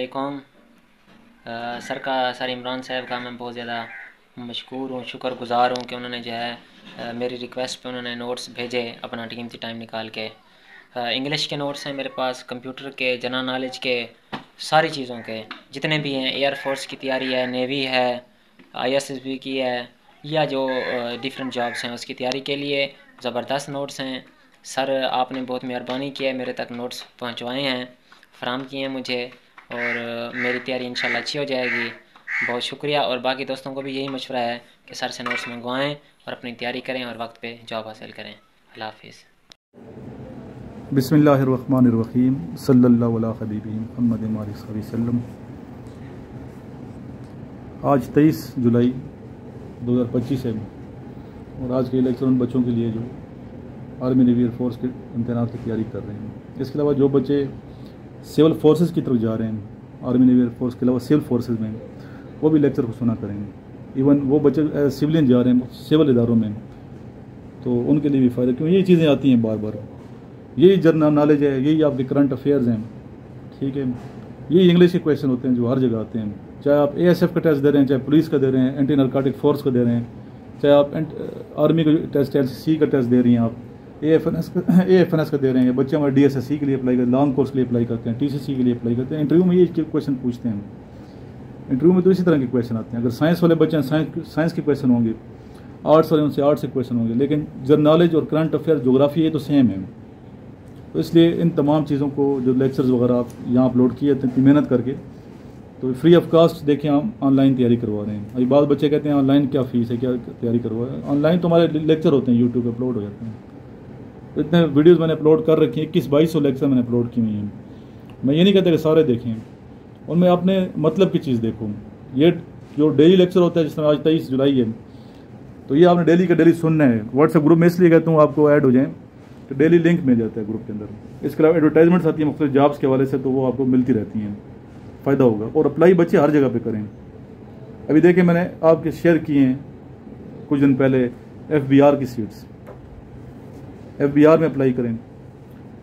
वालेकुम। सर इमरान साहब का मैं बहुत ज़्यादा मशकूर हूँ, शुक्रगुज़ार हूँ कि उन्होंने जो है मेरी रिक्वेस्ट पे उन्होंने नोट्स भेजे अपना कीमती टाइम निकाल के। इंग्लिश के नोट्स हैं मेरे पास, कंप्यूटर के, जनरल नॉलेज के, सारी चीज़ों के जितने भी हैं, एयर फोर्स की तैयारी है, नेवी है, ISSB की है, या जो डिफरेंट जॉब्स हैं उसकी तैयारी के लिए ज़बरदस्त नोट्स हैं। सर आपने बहुत मेहरबानी की है, मेरे तक नोट्स पहुँचवाए हैं, फ़राहम किए हैं मुझे, और मेरी तैयारी इंशाल्लाह अच्छी हो जाएगी। बहुत शुक्रिया। और बाकी दोस्तों को भी यही मशवरा है कि सर से नोट्स मंगवाएं और अपनी तैयारी करें और वक्त पे जॉब हासिल करें। अल्लाह हाफिज़। बिस्मिल्लाहिर्रहमानिर्रहीम सल्लल्लाहु अला हबीबी मुहम्मद वसल्लम। आज 23 जुलाई 2025 है और आज के लेक्चर उन बच्चों के लिए जो आर्मी नेवी एयरफोर्स के इम्तहान की तैयारी कर रहे हैं। इसके अलावा जो बच्चे सिविल फोर्सेस की तरफ जा रहे हैं, आर्मी नेवी एयरफोर्स के अलावा सिविल फोर्सेस में, वो भी लेक्चर को सुना करेंगे। इवन वो बच्चे सिविलियन जा रहे हैं सिविल इदारों में, तो उनके लिए भी फ़ायदा, क्योंकि ये चीज़ें आती हैं बार बार। यही जनरल नॉलेज है, यही आपके करंट अफेयर्स हैं, ठीक है। यही इंग्लिश के क्वेश्चन होते हैं जो हर जगह आते हैं, चाहे आप ASF का टेस्ट दे रहे हैं, चाहे पुलिस का दे रहे हैं, एंटी नारकोटिक फोर्स का दे रहे हैं, चाहे आप आर्मी का टेस्ट LCC का टेस्ट दे रही हैं, आप AFNS का दे रहे हैं, बच्चे हमारे DSSC के लिए अप्लाई करते हैं, लॉन्ग कोर्स के लिए अप्लाई करते हैं, TCC के लिए अप्लाई करते हैं। इंटरव्यू में ये क्वेश्चन पूछते हैं। इंटरव्यू में तो इसी तरह के क्वेश्चन आते हैं। अगर साइंस वाले बच्चे हैं साइंस के क्वेश्चन होंगे, आर्ट्स वाले उनसे आर्ट्स के क्वेश्चन होंगे, लेकिन जनरल नॉलेज और करंट अफेयर जोग्राफी ये तो सेम है। तो इसलिए इन तमाम चीज़ों को जो लेक्चर्स वगैरह आप यहाँ अपलोड किए इतनी मेहनत करके, तो फ्री ऑफ कास्ट देखें हम ऑनलाइन तैयारी करवा रहे हैं। अभी बाद बच्चे कहते हैं ऑनलाइन क्या फ़ीस है, क्या तैयारी करवा रहे हैं। ऑनलाइन तो हमारे लेक्चर होते हैं, यूट्यूब पर अपलोड हो जाते हैं। इतने वीडियोस मैंने अपलोड कर रखी हैं, 2100-2200 लेक्चर मैंने अपलोड की हुई हैं। मैं ये नहीं कहता कि सारे देखें, उनमें अपने मतलब की चीज़ देखो। ये जो डेली लेक्चर होता है, जिस तरह आज 23 जुलाई है, तो ये आपने डेली का डेली सुनना है। व्हाट्सएप ग्रुप में इसलिए कहता हूँ आपको ऐड हो जाएँ, तो डेली लिंक मिल जाता है ग्रुप के अंदर। इसके अलावा एडवर्टाइजमेंट्स आती है मुख्तलिफ जॉब्स के हवाले से, तो वो आपको मिलती रहती हैं, फ़ायदा होगा। और अप्लाई बच्चे हर जगह पे करें। अभी देखिए मैंने आपके शेयर किए हैं कुछ दिन पहले FBR की सीट्स, FBR में अप्लाई करें।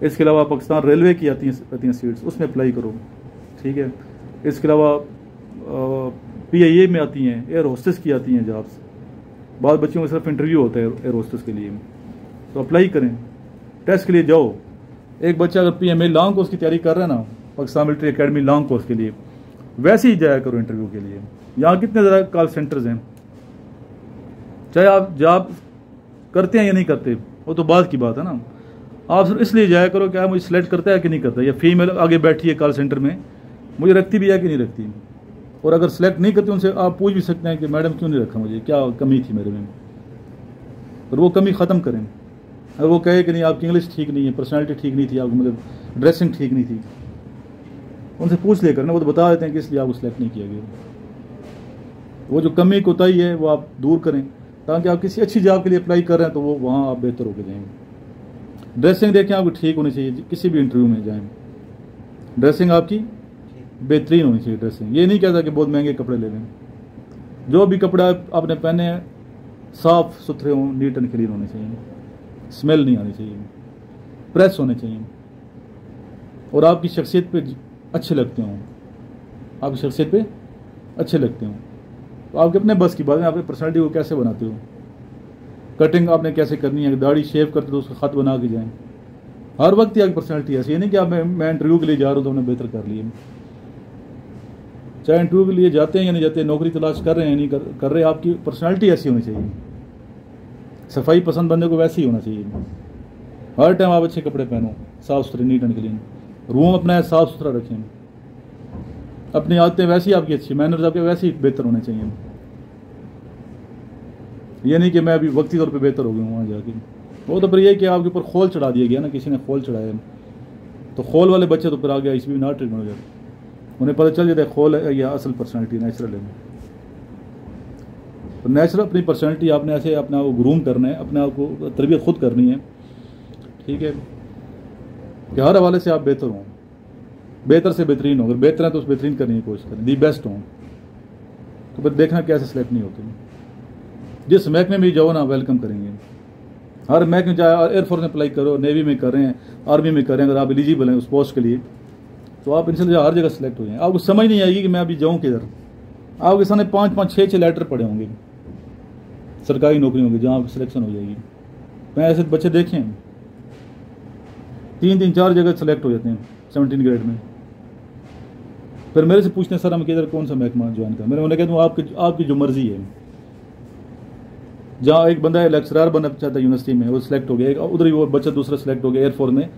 इसके अलावा पाकिस्तान रेलवे की आती हैं सीट्स, उसमें अप्लाई करो, ठीक है। इसके अलावा PIA में आती हैं, एयर होस्टेस की आती हैं जॉब्स। बाद बच्चों में सिर्फ इंटरव्यू होता है एयर होस्टेस के लिए, तो अप्लाई करें, टेस्ट के लिए जाओ। एक बच्चा अगर PMA लॉन्ग कोर्स की तैयारी कर रहा है ना, Pakistan military academy long course के लिए, वैसे ही जाया करो इंटरव्यू के लिए। यहाँ कितने ज़्यादा कॉल सेंटर्स हैं, चाहे आप जॉब करते हैं या नहीं करते, वो तो बात की बात है ना। आप सिर्फ इसलिए जाया करो कि मुझे सेलेक्ट करता है कि नहीं करता, या फीमेल आगे बैठी है कॉल सेंटर में, मुझे रखती भी है कि नहीं रखती। और अगर सेलेक्ट नहीं करती उनसे आप पूछ भी सकते हैं कि मैडम क्यों नहीं रखा, मुझे क्या कमी थी मेरे में, और वो कमी ख़त्म करें। अगर वो कहे कि नहीं आपकी इंग्लिश ठीक नहीं है, पर्सनैलिटी ठीक नहीं थी, आपको मतलब ड्रेसिंग ठीक नहीं थी, उनसे पूछ लेकर ना, वो तो बता देते हैं कि इसलिए आपको सेलेक्ट नहीं किया गया। वो जो कमी कोताही है वो आप दूर करें, ताकि आप किसी अच्छी जॉब के लिए अप्लाई कर रहे हैं तो वो वहाँ आप बेहतर होकर जाएंगे। ड्रेसिंग देखें आपको ठीक होनी चाहिए, किसी भी इंटरव्यू में जाएं ड्रेसिंग आपकी बेहतरीन होनी चाहिए। ड्रेसिंग ये नहीं कहता कि बहुत महंगे कपड़े ले लें, जो भी कपड़े आपने पहने हैं साफ़ सुथरे हों, नीट एंड क्लीन होने चाहिए, स्मेल नहीं आनी चाहिए, प्रेस होने चाहिए, और आपकी शख्सियत पे अच्छे लगते हों, आपकी शख्सियत पे अच्छे लगते हों। तो आपके अपने बस की बात है, आपकी पर्सनैलिटी को कैसे बनाते हो, कटिंग आपने कैसे करनी है, दाढ़ी शेव करते तो उसका ख़त बना के जाएँ। हर वक्त ही आपकी पर्सनैलिटी ऐसी है, नहीं कि आप मैं इंटरव्यू के लिए जा रहा हूँ तो हमने बेहतर कर लिया। चाहे इंटरव्यू के लिए जाते हैं या नहीं जाते, नौकरी तलाश कर रहे हैं या नहीं कर रहे, आपकी पर्सनैलिटी ऐसी होनी चाहिए। सफाई पसंद बंदे को वैसे ही होना चाहिए। हर टाइम आप अच्छे कपड़े पहनो, साफ़ सुथरे, नीट एंड क्लीन, रूम अपना साफ़ सुथरा रखें, अपनी आदतें वैसी आपकी अच्छी, मैनर्स आपके वैसे ही बेहतर होने चाहिए। ये नहीं कि मैं अभी वक्ती तौर पे बेहतर हो गया हूँ वहाँ जाके, वो तो फिर ये कि आपके ऊपर खोल चढ़ा दिया गया ना, किसी ने खोल चढ़ाया, तो खोल वाले बच्चे तो फिर आ गया इसमें ना ट्रीटमेंट हो जाता, उन्हें पता चल जाता है खोल है या असल पर्सनैलिटी नेचुरल है। तो नेचुरल अपनी पर्सनैलिटी आपने ऐसे अपने आप को ग्रूम करना है, अपने आप को तरबियत खुद करनी है, ठीक है, कि हर हवाले से आप बेहतर हों, बेहतर से बेहतरीन हो। अगर बेहतर है तो उस बेहतरीन करने की कोशिश करें, दी बेस्ट हों, तो फिर देखना कैसे सेलेक्ट नहीं होते। जिस महकमे में भी जाओ ना, वेलकम करेंगे। हर महकमे, चाहे एयरफोर्स में अप्लाई करो, नेवी में कर रहे हैं, आर्मी में कर रहे हैं, अगर आप एलिजिबल हैं उस पोस्ट के लिए, तो आप इनसे हर जगह सेलेक्ट हो जाएंगे। आपको समझ नहीं आएगी कि मैं अभी जाऊँ किधर। आपके सामने 5-5, 6-6 लेटर पड़े होंगे सरकारी नौकरियों के, जहाँ सिलेक्शन हो जाएगी। मैं ऐसे बच्चे देखे हैं 3-3, 4 जगह सेलेक्ट हो जाते हैं 17 ग्रेड में। फिर मेरे से पूछते हैं सर हम किधर कौन सा महकमा ज्वाइन करें। मैंने उन्हें कहता हूँ आपकी जो मर्जी है। जहाँ एक बंदा लेक्चरर बनना चाहता है यूनिवर्सिटी में, वो सिलेक्ट हो गया, उधर ही वो बच्चा दूसरा सिलेक्ट हो गया एयरफोर्स में,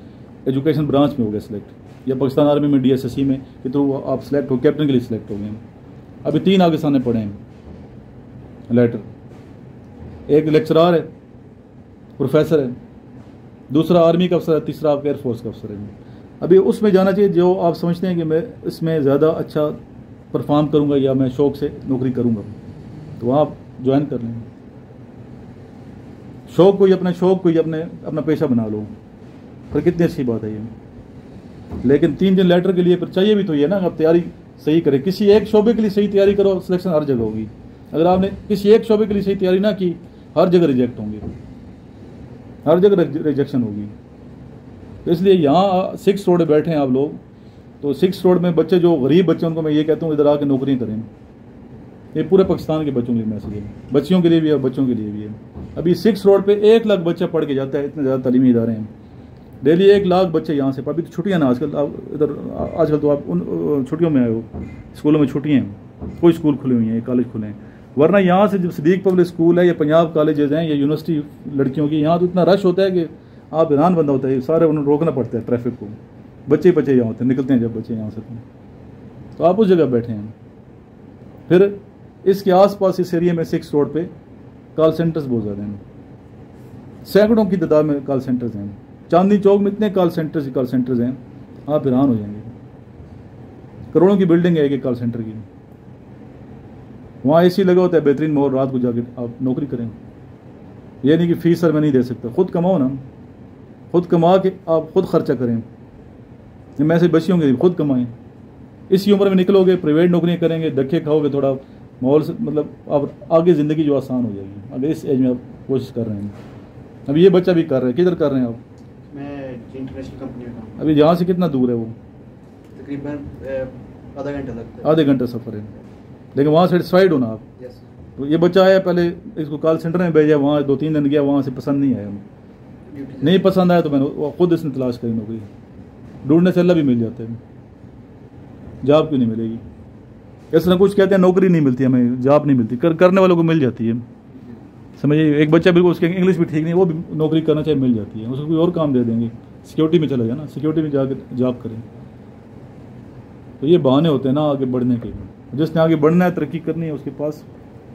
एजुकेशन ब्रांच में हो गया सिलेक्ट, या पाकिस्तान आर्मी में DSSC में कि तो आप सिलेक्ट हो, कैप्टन के लिए सिलेक्ट हो गए। अभी 3 आगे सामने पड़े हैं लेटर। एक लेक्चरर है, प्रोफेसर है, दूसरा आर्मी का अफसर है, तीसरा आपका एयरफोर्स का अफसर है। अभी उसमें जाना चाहिए जो आप समझते हैं कि मैं इसमें ज़्यादा अच्छा परफॉर्म करूँगा या मैं शौक़ से नौकरी करूँगा, तो आप ज्वाइन कर लें। शौक़ को ही अपना पेशा बना लो, फिर कितनी अच्छी बात है ये। लेकिन 3 लेटर के लिए फिर चाहिए भी तो ये ना, आप तैयारी सही करें। किसी एक शोबे के लिए सही तैयारी करो, सिलेक्शन हर जगह होगी। अगर आपने किसी एक शोबे के लिए सही तैयारी ना की, हर जगह रिजेक्ट होंगे, हर जगह रिजेक्शन होगी। तो इसलिए यहाँ 6 रोड बैठे हैं आप लोग, तो 6 रोड में बच्चे जो गरीब बच्चे, उनको मैं ये कहता हूँ इधर आके नौकरियाँ करें। ये पूरे पाकिस्तान के बच्चों के लिए मैसेज है, बच्चियों के लिए भी है, बच्चों के लिए भी है। अभी 6 रोड पे 1 लाख बच्चा पढ़ के जाता है, इतने ज़्यादा तालीमी इदारे हैं। डेली 1 लाख बच्चे यहाँ से, अभी तो छुट्टियाँ ना आजकल, आजकल तो आप उन छुट्टियों में आए हो, स्कूलों में छुट्टियाँ हैं, कोई स्कूल खुले हुए हैं, कॉलेज खुले हैं। वरना यहाँ से जब सिद्दीक पब्लिक स्कूल है या पंजाब कॉलेजेस हैं या यूनिवर्सिटी लड़कियों की, यहाँ तो इतना रश होता है कि आप हैरान बंदा होता है। सारे उन्हें रोकना पड़ता है ट्रैफिक को, बच्चे यहाँ होते हैं, निकलते हैं जब बच्चे यहाँ से, तो आप उस जगह बैठे हैं। फिर इसके आसपास इस एरिया में 6 रोड पे कॉल सेंटर्स बहुत ज़्यादा हैं, सैकड़ों की तादाद में कॉल सेंटर्स हैं। चांदनी चौक में इतने कॉल सेंटर्स हैं, आप हैरान हो जाएंगे। करोड़ों की बिल्डिंग है एक कॉल सेंटर की। वहाँ AC लगा होता है, बेहतरीन माहौल, रात को जाके आप नौकरी करें। ये नहीं कि फीस सर मैं नहीं दे सकता, खुद कमाओ ना, खुद कमा के आप खुद खर्चा करें। मैं ऐसे बच्चियों के लिए खुद कमाएं। इसी उम्र में निकलोगे, प्राइवेट नौकरियाँ करेंगे, धक्के खाओगे, थोड़ा माहौल से मतलब आप आगे ज़िंदगी जो आसान हो जाएगी। अगर इस एज में आप कोशिश कर रहे हैं, अब ये बच्चा भी कर रहे हैं। किधर कर रहे हैं आप? मैं इंटरनेशनल कंपनी में काम। अभी यहाँ से कितना दूर है वो? तकरीबन आधा घंटा लगता है। आधे घंटे सफ़र है, लेकिन वहाँ सेटिस्फाइड हो ना आप। यस। तो ये बच्चा आया, पहले इसको कॉल सेंटर में भेजा, वहाँ 2-3 दिन गया, वहाँ से पसंद नहीं आया, नहीं पसंद आया तो मैंने खुद इसने तलाश करी नौकरी। ढूंढने से अल्लाह भी मिल जाते हैं, जॉब क्यों नहीं मिलेगी? इस तरह कुछ कहते हैं नौकरी नहीं मिलती हमें, जॉब नहीं मिलती, करने वालों को मिल जाती है। समझिए, एक बच्चा बिल्कुल उसके इंग्लिश भी ठीक नहीं, वो भी नौकरी करना चाहिए, मिल जाती है। उसको कोई और काम दे देंगे, सिक्योरिटी में चला जाए ना, सिक्योरिटी में जाकर जॉब करें। तो ये बहाने होते हैं ना आगे बढ़ने के। जिसने आगे बढ़ना है, तरक्की करनी है, उसके पास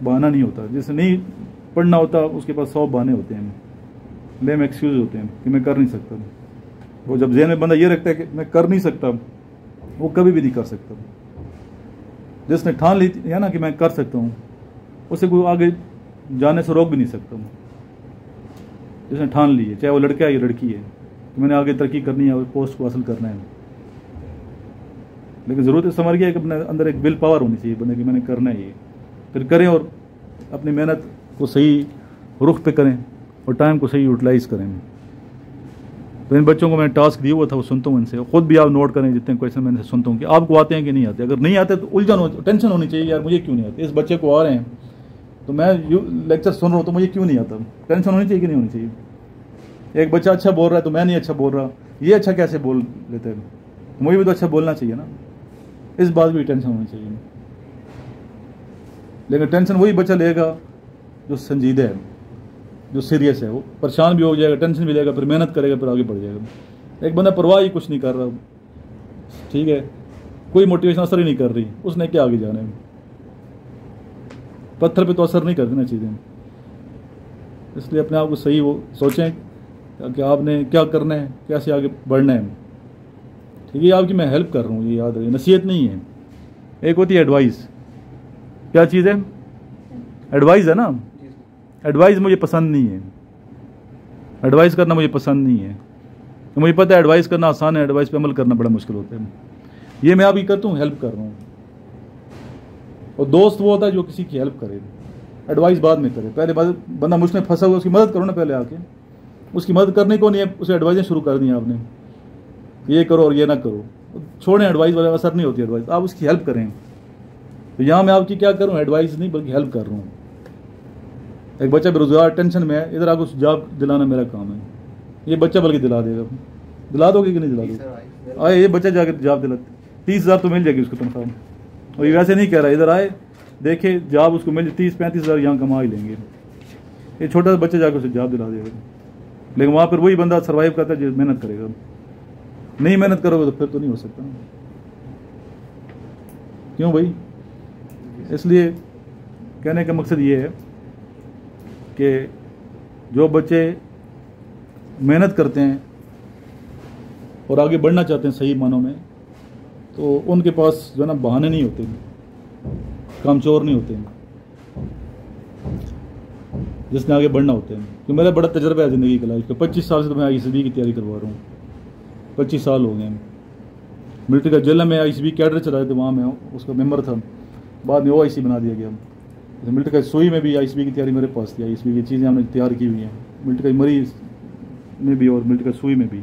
बहाना नहीं होता। जिसने नहीं पढ़ना होता, उसके पास 100 बहाने होते हैं, लेम एक्सक्यूज होते हैं कि मैं कर नहीं सकता। वो जब ज़हन में बंदा ये रखता है कि मैं कर नहीं सकता, वो कभी भी नहीं कर सकता। जिसने ठान ली है ना कि मैं कर सकता हूँ, उसे कोई आगे जाने से रोक भी नहीं सकता। जिसने ठान ली है, चाहे वो लड़का है या लड़की है, कि मैंने आगे तरक्की करनी है और पोस्ट को हासिल करना है। लेकिन ज़रूरत समझ गया कि अपने अंदर एक विल पावर होनी चाहिए बंदे की, मैंने करना है ये। फिर करें और अपनी मेहनत को सही रुख पे करें और टाइम को सही यूटिलाइज़ करें। तो इन बच्चों को मैंने टास्क दिया हुआ था, वो सुनता हूँ इनसे। खुद भी आप नोट करें जितने क्वेश्चन मैंने सुनता हूँ कि आपको आते हैं कि नहीं आते। अगर नहीं आते तो उलझन टेंशन होनी चाहिए, यार मुझे क्यों नहीं आते। इस बच्चे को आ रहे हैं तो मैं लेक्चर सुन रहा हूँ तो मुझे क्यों नहीं आता। टेंशन होनी चाहिए कि नहीं होनी चाहिए। एक बच्चा अच्छा बोल रहा है तो मैं नहीं अच्छा बोल रहा, ये अच्छा कैसे बोल लेते हैं, मुझे भी तो अच्छा बोलना चाहिए ना। इस बात की टेंशन होनी चाहिए। लेकिन टेंशन वही बच्चा लेगा जो संजीदा है, जो सीरियस है। वो परेशान भी हो जाएगा, टेंशन भी लेगा, फिर मेहनत करेगा, फिर आगे बढ़ जाएगा। एक बंदा परवाह ही कुछ नहीं कर रहा, ठीक है, कोई मोटिवेशन असर ही नहीं कर रही, उसने क्या आगे जाना है। पत्थर पे तो असर नहीं करती ना चीज़ें। इसलिए अपने आप को सही वो सोचें कि आपने क्या करना है, कैसे आगे बढ़ना है। ठीक है, आपकी मैं हेल्प कर रहा हूँ, ये याद रहे, नसीहत नहीं है। एक होती है एडवाइस। क्या चीज़ है? एडवाइस है ना। एडवाइस मुझे पसंद नहीं है, एडवाइस करना मुझे पसंद नहीं है। तो मुझे पता है एडवाइस करना आसान है, एडवाइस पे अमल करना बड़ा मुश्किल होता है। ये मैं आपकी करता हूँ, हेल्प कर रहा हूँ। और दोस्त वो होता है जो किसी की हेल्प करे, एडवाइस बाद में करे। पहले बंदा मुझ में फंसा हुआ, उसकी मदद करो ना पहले आके। उसकी मदद करने को नहीं है, उसे एडवाइजें शुरू कर दी आपने, ये करो और ये ना करो। छोड़ें एडवाइस वाला, असर नहीं होती एडवाइस, आप उसकी हेल्प करें। तो यहाँ मैं आपकी क्या करूँ, एडवाइस नहीं बल्कि हेल्प कर रहा हूँ। एक बच्चा बेरोजगार टेंशन में है, इधर आपको जॉब दिलाना मेरा काम है। ये बच्चा बल्कि दिला देगा, दिला दोगे कि नहीं दिला दोगे? आए ये बच्चा जाकर जॉब दिला, 30,000 तो मिल जाएगी उसको तनख्वाह। और ये वैसे नहीं कह रहा, इधर आए देखे जॉब उसको मिल 30-35,000 यहाँ कमा ही लेंगे। ये छोटा सा बच्चा जाकर उसे जॉब दिला देगा, लेकिन वहाँ पर वही बंदा सर्वाइव करता है जो मेहनत करेगा। नहीं मेहनत करोगे तो फिर तो नहीं हो सकता। क्यों भाई? इसलिए कहने का मकसद ये है कि जो बच्चे मेहनत करते हैं और आगे बढ़ना चाहते हैं सही मानों में, तो उनके पास जो है ना बहाने नहीं होते, कामचोर नहीं होते हैं, जिसने आगे बढ़ना होते हैं। क्योंकि मेरा बड़ा तजर्बा है ज़िंदगी का, लाइफ का। 25 साल से तो मैं ICB की तैयारी करवा रहा हूँ, 25 साल हो गए हैं। मिलिट्री का जेल में ICB कैडर चलाए थे, वहाँ मैं उसका मेंबर था, बाद में OIC बना दिया गया। तो मिलिट्री का सुई में भी ICB की तैयारी मेरे पास थी, ICB की चीज़ें हमने तैयार की हुई हैं, मिलिट्री का मरीज में भी और मिलिट्री का सुई में भी।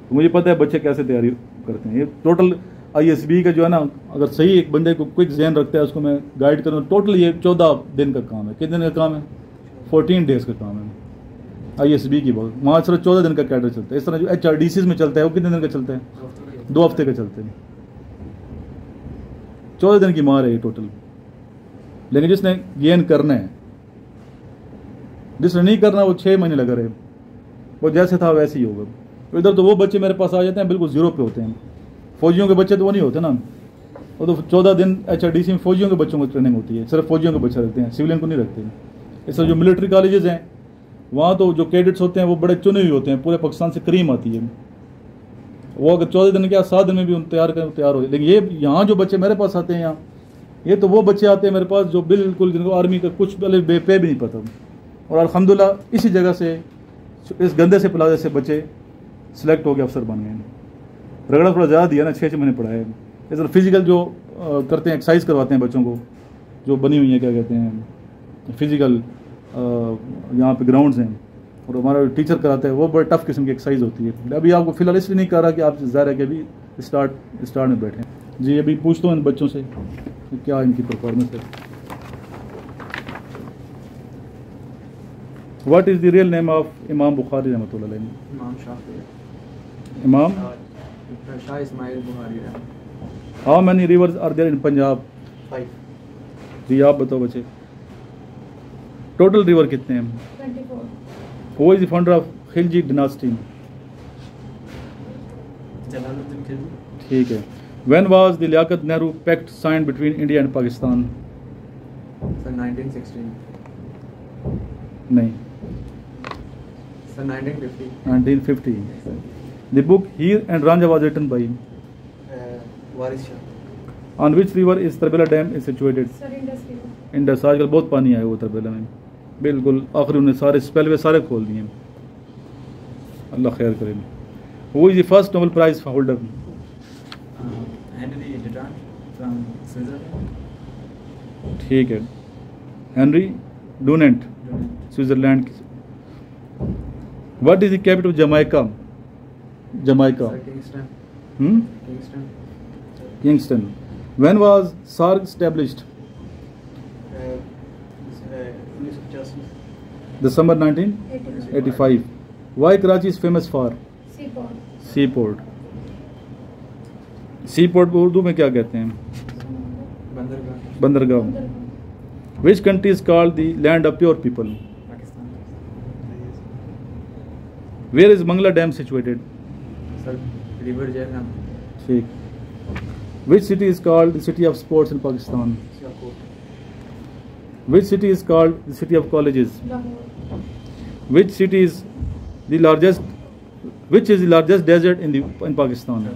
तो मुझे पता है बच्चे कैसे तैयारी करते हैं। ये टोटल ISB का जो है ना, अगर सही एक बंदे को क्विक जहन रखता है, उसको मैं गाइड करूँ, टोटल ये 14 दिन का काम है। कितने दिन का काम है? 14 डेज़ का काम है ISB की बात। वहाँ सिर्फ 14 दिन का कैडर चलता है। इस तरह जो HRDCs में चलता है वो कितने दिन का चलता है? 2 हफ्ते का चलता है। 14 दिन की मार है ये टोटल। लेकिन जिसने गेन करना है, जिसने नहीं करना वो 6 महीने लगा रहे, वो जैसे था वैसे ही होगा। तो इधर तो वो बच्चे मेरे पास आ जाते हैं बिल्कुल जीरो पे होते हैं। फौजियों के बच्चे तो वो नहीं होते ना, वो तो 14 दिन HRDC में फौजियों के बच्चों को ट्रेनिंग होती है, सिर्फ फौजियों के बच्चे रखते हैं, सिविलियन को नहीं रखते। इसलिए जो मिलिट्री कॉलेजेस हैं वहाँ तो जो कैडेट्स होते हैं वो बड़े चुने हुए होते हैं, पूरे पाकिस्तान से क्रीम आती है। वो अगर 14 दिन क्या 7 दिन में भी तैयार करें तैयार हो। लेकिन ये यहाँ जो बच्चे मेरे पास आते हैं यहाँ, ये तो वो बच्चे आते हैं मेरे पास जो बिल्कुल जिनको आर्मी का कुछ पहले पे भी नहीं पता। और अल्हम्दुलिल्लाह इसी जगह से, इस गंदे से प्लाजे से बच्चे सिलेक्ट हो गए, अफसर बन गए। रगड़ा थोड़ा ज़्यादा दिया ना, 6 महीने पढ़ाए। इस तरह फिजिकल जो करते हैं, एक्सरसाइज करवाते हैं बच्चों को, जो बनी हुई है क्या कहते हैं फिजिकल, यहाँ पे ग्राउंड्स हैं, और हमारा टीचर कराता है, वो बड़े टफ किस्म की एक्सरसाइज होती है। अभी आपको फिलहाल इसलिए नहीं कर रहा कि आप ज़ाहिर है कि अभी स्टार्ट में बैठे हैं। जी अभी पूछता हूँ इन बच्चों से कि क्या इनकी परफॉर्मेंस है। What is the real name of Imam Bukhari रहमतुल्लाह अलैह? Imam Shafi. Imam Shah Ismail Bukhari. How many rivers are there in Punjab? 5। जी आप बताओ बच्चे, टोटल रिवर कितने हैं? 24। Who is the founder of Khilji dynasty? Jalaluddin Khilji. ठीक है। When was the Liaquat Nehru pact signed between India and Pakistan? Sir 1916। नहीं, sir 1950। 1950। The book Heer and Ranjha was written by? Waris Shah. On which river is Tarbela dam is situated? Sir Indus. Indus. आजकल बहुत पानी आया हुआ तरबेला में, बिल्कुल आखिर उन्हें सारे स्पेलवे सारे खोल दिए। अल्लाह खैर करे। Who is the first Nobel prize holder? Henry Dunant from Switzerland. ठीक है, Henry Dunant, Switzerland. What is the capital of Jamaica? Jamaica. Kingston. Kingston. Kingston. When was SAARC established? 1985। December 1985. Why Karachi is famous for? Seaport. Seaport को उर्दू में क्या कहते हैं? बंदरगाह। बंदरगाह। Which country is called the land of pure people? Pakistan. Where is Mangla Dam situated? Sir river Jhelum. ठीक। Which city is called the city of sports in Pakistan? Sialkot. Which city is called the city of colleges? Lahore. Which city is the largest? Which is the largest desert in Pakistan?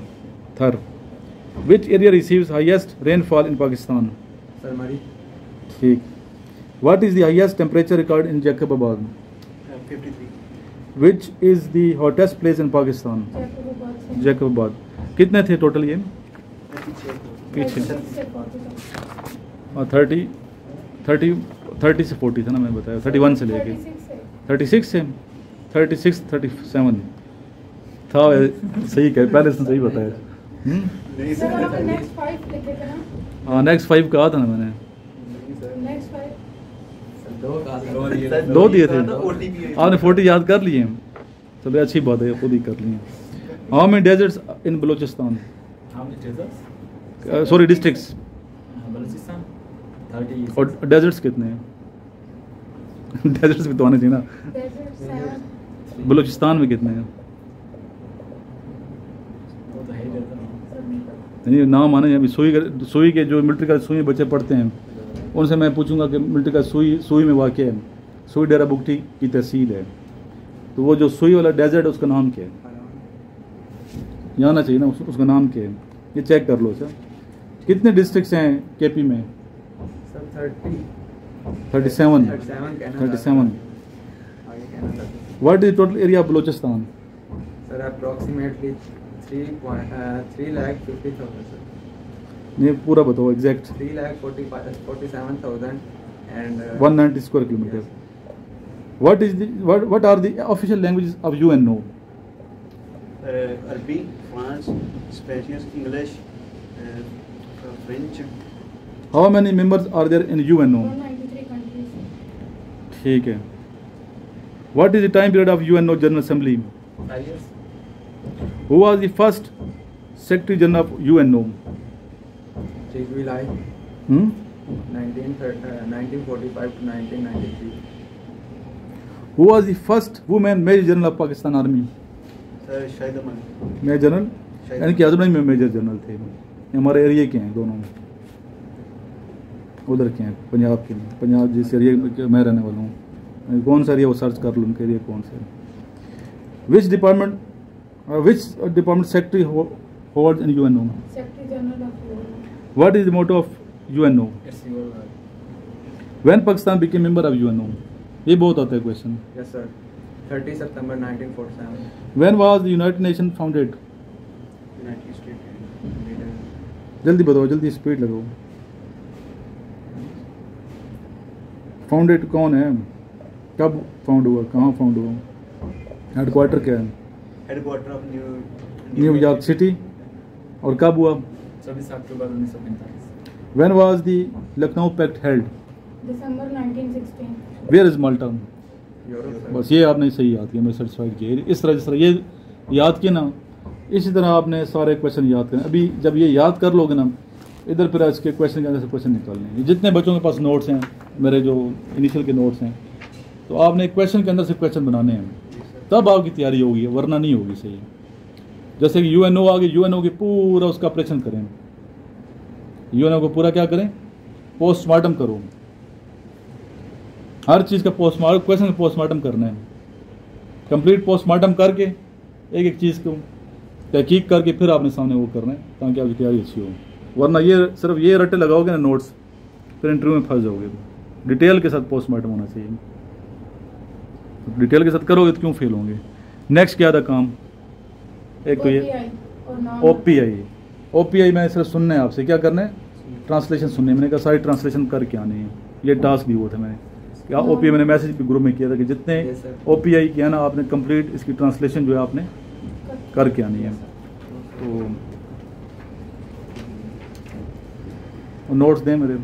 Thar. Which area receives highest rainfall in Pakistan? Sir मरी। ठीक। What is the highest temperature recorded in Jacobabad? 53। Which is the hottest place in Pakistan? जैकबबाद। Jacobabad. कितने थे total ये? पीछे 36 से 40 तक। 30 से 40 था ना, मैंने बताया 31 से लेके 36 से 36 37 था। सही कह, पहले से सही बताया। नहीं सर सर आपने नेक्स्ट 5 लिखे थे ना? हाँ नेक्स्ट 5 कहा था ना मैंने, नहीं सर नेक्स्ट 5 सर दो कहा था दो दिए थे। OTP आपने 40 याद कर लिए हैं, चलो अच्छी बात है, खुद ही कर लिए। How many deserts in Balochistan, How many deserts? Sorry districts, Balochistan 30 और डेजर्ट्स कितने हैं? डेजर्ट्स भी तो आने चाहिए ना। डेजर्ट 7 बलूचिस्तान में कितने हैं? वो तो है ही रहता है। सर नहीं पता। नहीं नाम आने अभी सुई के जो मिलिट्री का सुई बच्चे पढ़ते हैं उनसे मैं पूछूंगा कि मिलिट्री का सुई में वाक़ है, सुई डेरा बुगटी की तहसील है, तो वो जो सुई वाला डेजर्ट है उसका नाम क्या है? यहाँ आना चाहिए ना, उसका नाम क्या है? ये चेक कर लो सर। कितने डिस्ट्रिक्ट्स हैं केपी में? सर 37 कहना 37 आगे कहना था what is total area of Balochistan? Sir approximately 3,50,000 sir. नहीं पूरा बताओ exact. 3,47,000 and 190 square kilometre. what are the official languages of UNO? Arabic, France, Spanish, English, French. How many members are there in UNO? 193 countries. ठीक है। What is the time period of UNO General Assembly? 5 years. Who was the first Secretary General of UNO? July Hmm? 1945 to 1993. Who was the first woman Major General of Pakistan Army? Sir, Shahid Aman. Major general, यानी कि हजरत में major general थे। ये हमारे area के हैं दोनों, उधर के हैं पंजाब के, पंजाब जिस एरिया में मैं रहने वाला हूँ। कौन सा एरिया वो सर्च कर लो, उनके एरिया कौन सा है। Which department secretary holds in UNO? Secretary general of UN. What is the motto of UNO? It's your When Pakistan became member of UNO? ये बहुत आता है question. yes sir. 30 September 1947. When was the United Nations founded? United States. जल्दी बताओ, जल्दी speed लगाओ। Founded कौन है, कब फाउंड हुआ, कहाँ फाउंड हुआ, हेडक्वार्टर क्या है? Headquarter of New York city. और कब हुआ? 24 अक्टूबर 1945. When was the Lucknow Pact held? December 1916। Where is Malta? Europe sir. बस ये आपने सही याद किया, मैं सेटिस्फाइड किया। इस तरह जिस तरह ये याद किया ना, इसी तरह आपने सारे क्वेश्चन याद करें। अभी जब ये याद कर लोगे ना, इधर फिर इसके क्वेश्चन के अंदर से क्वेश्चन निकालने हैं। जितने बच्चों के पास नोट्स हैं, मेरे जो इनिशियल के नोट्स हैं, तो आपने क्वेश्चन के अंदर से क्वेश्चन बनाने हैं, तब आपकी तैयारी होगी, वरना नहीं होगी। सही जैसे कि UNO आगे, UNO की पूरा उसका ऑपरेशन करें, UNO को पूरा क्या करें, पोस्टमार्टम करो। हर चीज़ का पोस्टमार्टम, क्वेश्चन का पोस्टमार्टम करना है। कंप्लीट पोस्टमार्टम करके एक एक चीज़ को तहकीक करके फिर आपने सामने वो करना है, ताकि आपकी तैयारी अच्छी हो। वरना ये सिर्फ ये रट्टे लगाओगे ना नोट्स, फिर इंटरव्यू में फंस जाओगे। डिटेल के साथ पोस्टमार्टम होना चाहिए। डिटेल के साथ करोगे तो क्यों फेल होंगे। नेक्स्ट क्या था काम? एक तो ये OPI मैंने सिर्फ सुनना है आपसे, क्या करना है, ट्रांसलेशन सुननी है। मैंने कहा सारी ट्रांसलेशन करके आनी है, ये टास्क भी हुआ था मैंने। क्या OPI मैंने मैसेज भी ग्रुप में किया था कि जितने Yes, sir. OPI किया ना आपने कंप्लीट इसकी ट्रांसलेशन जो है आपने करके आनी है। तो नोट्स दें मेरे,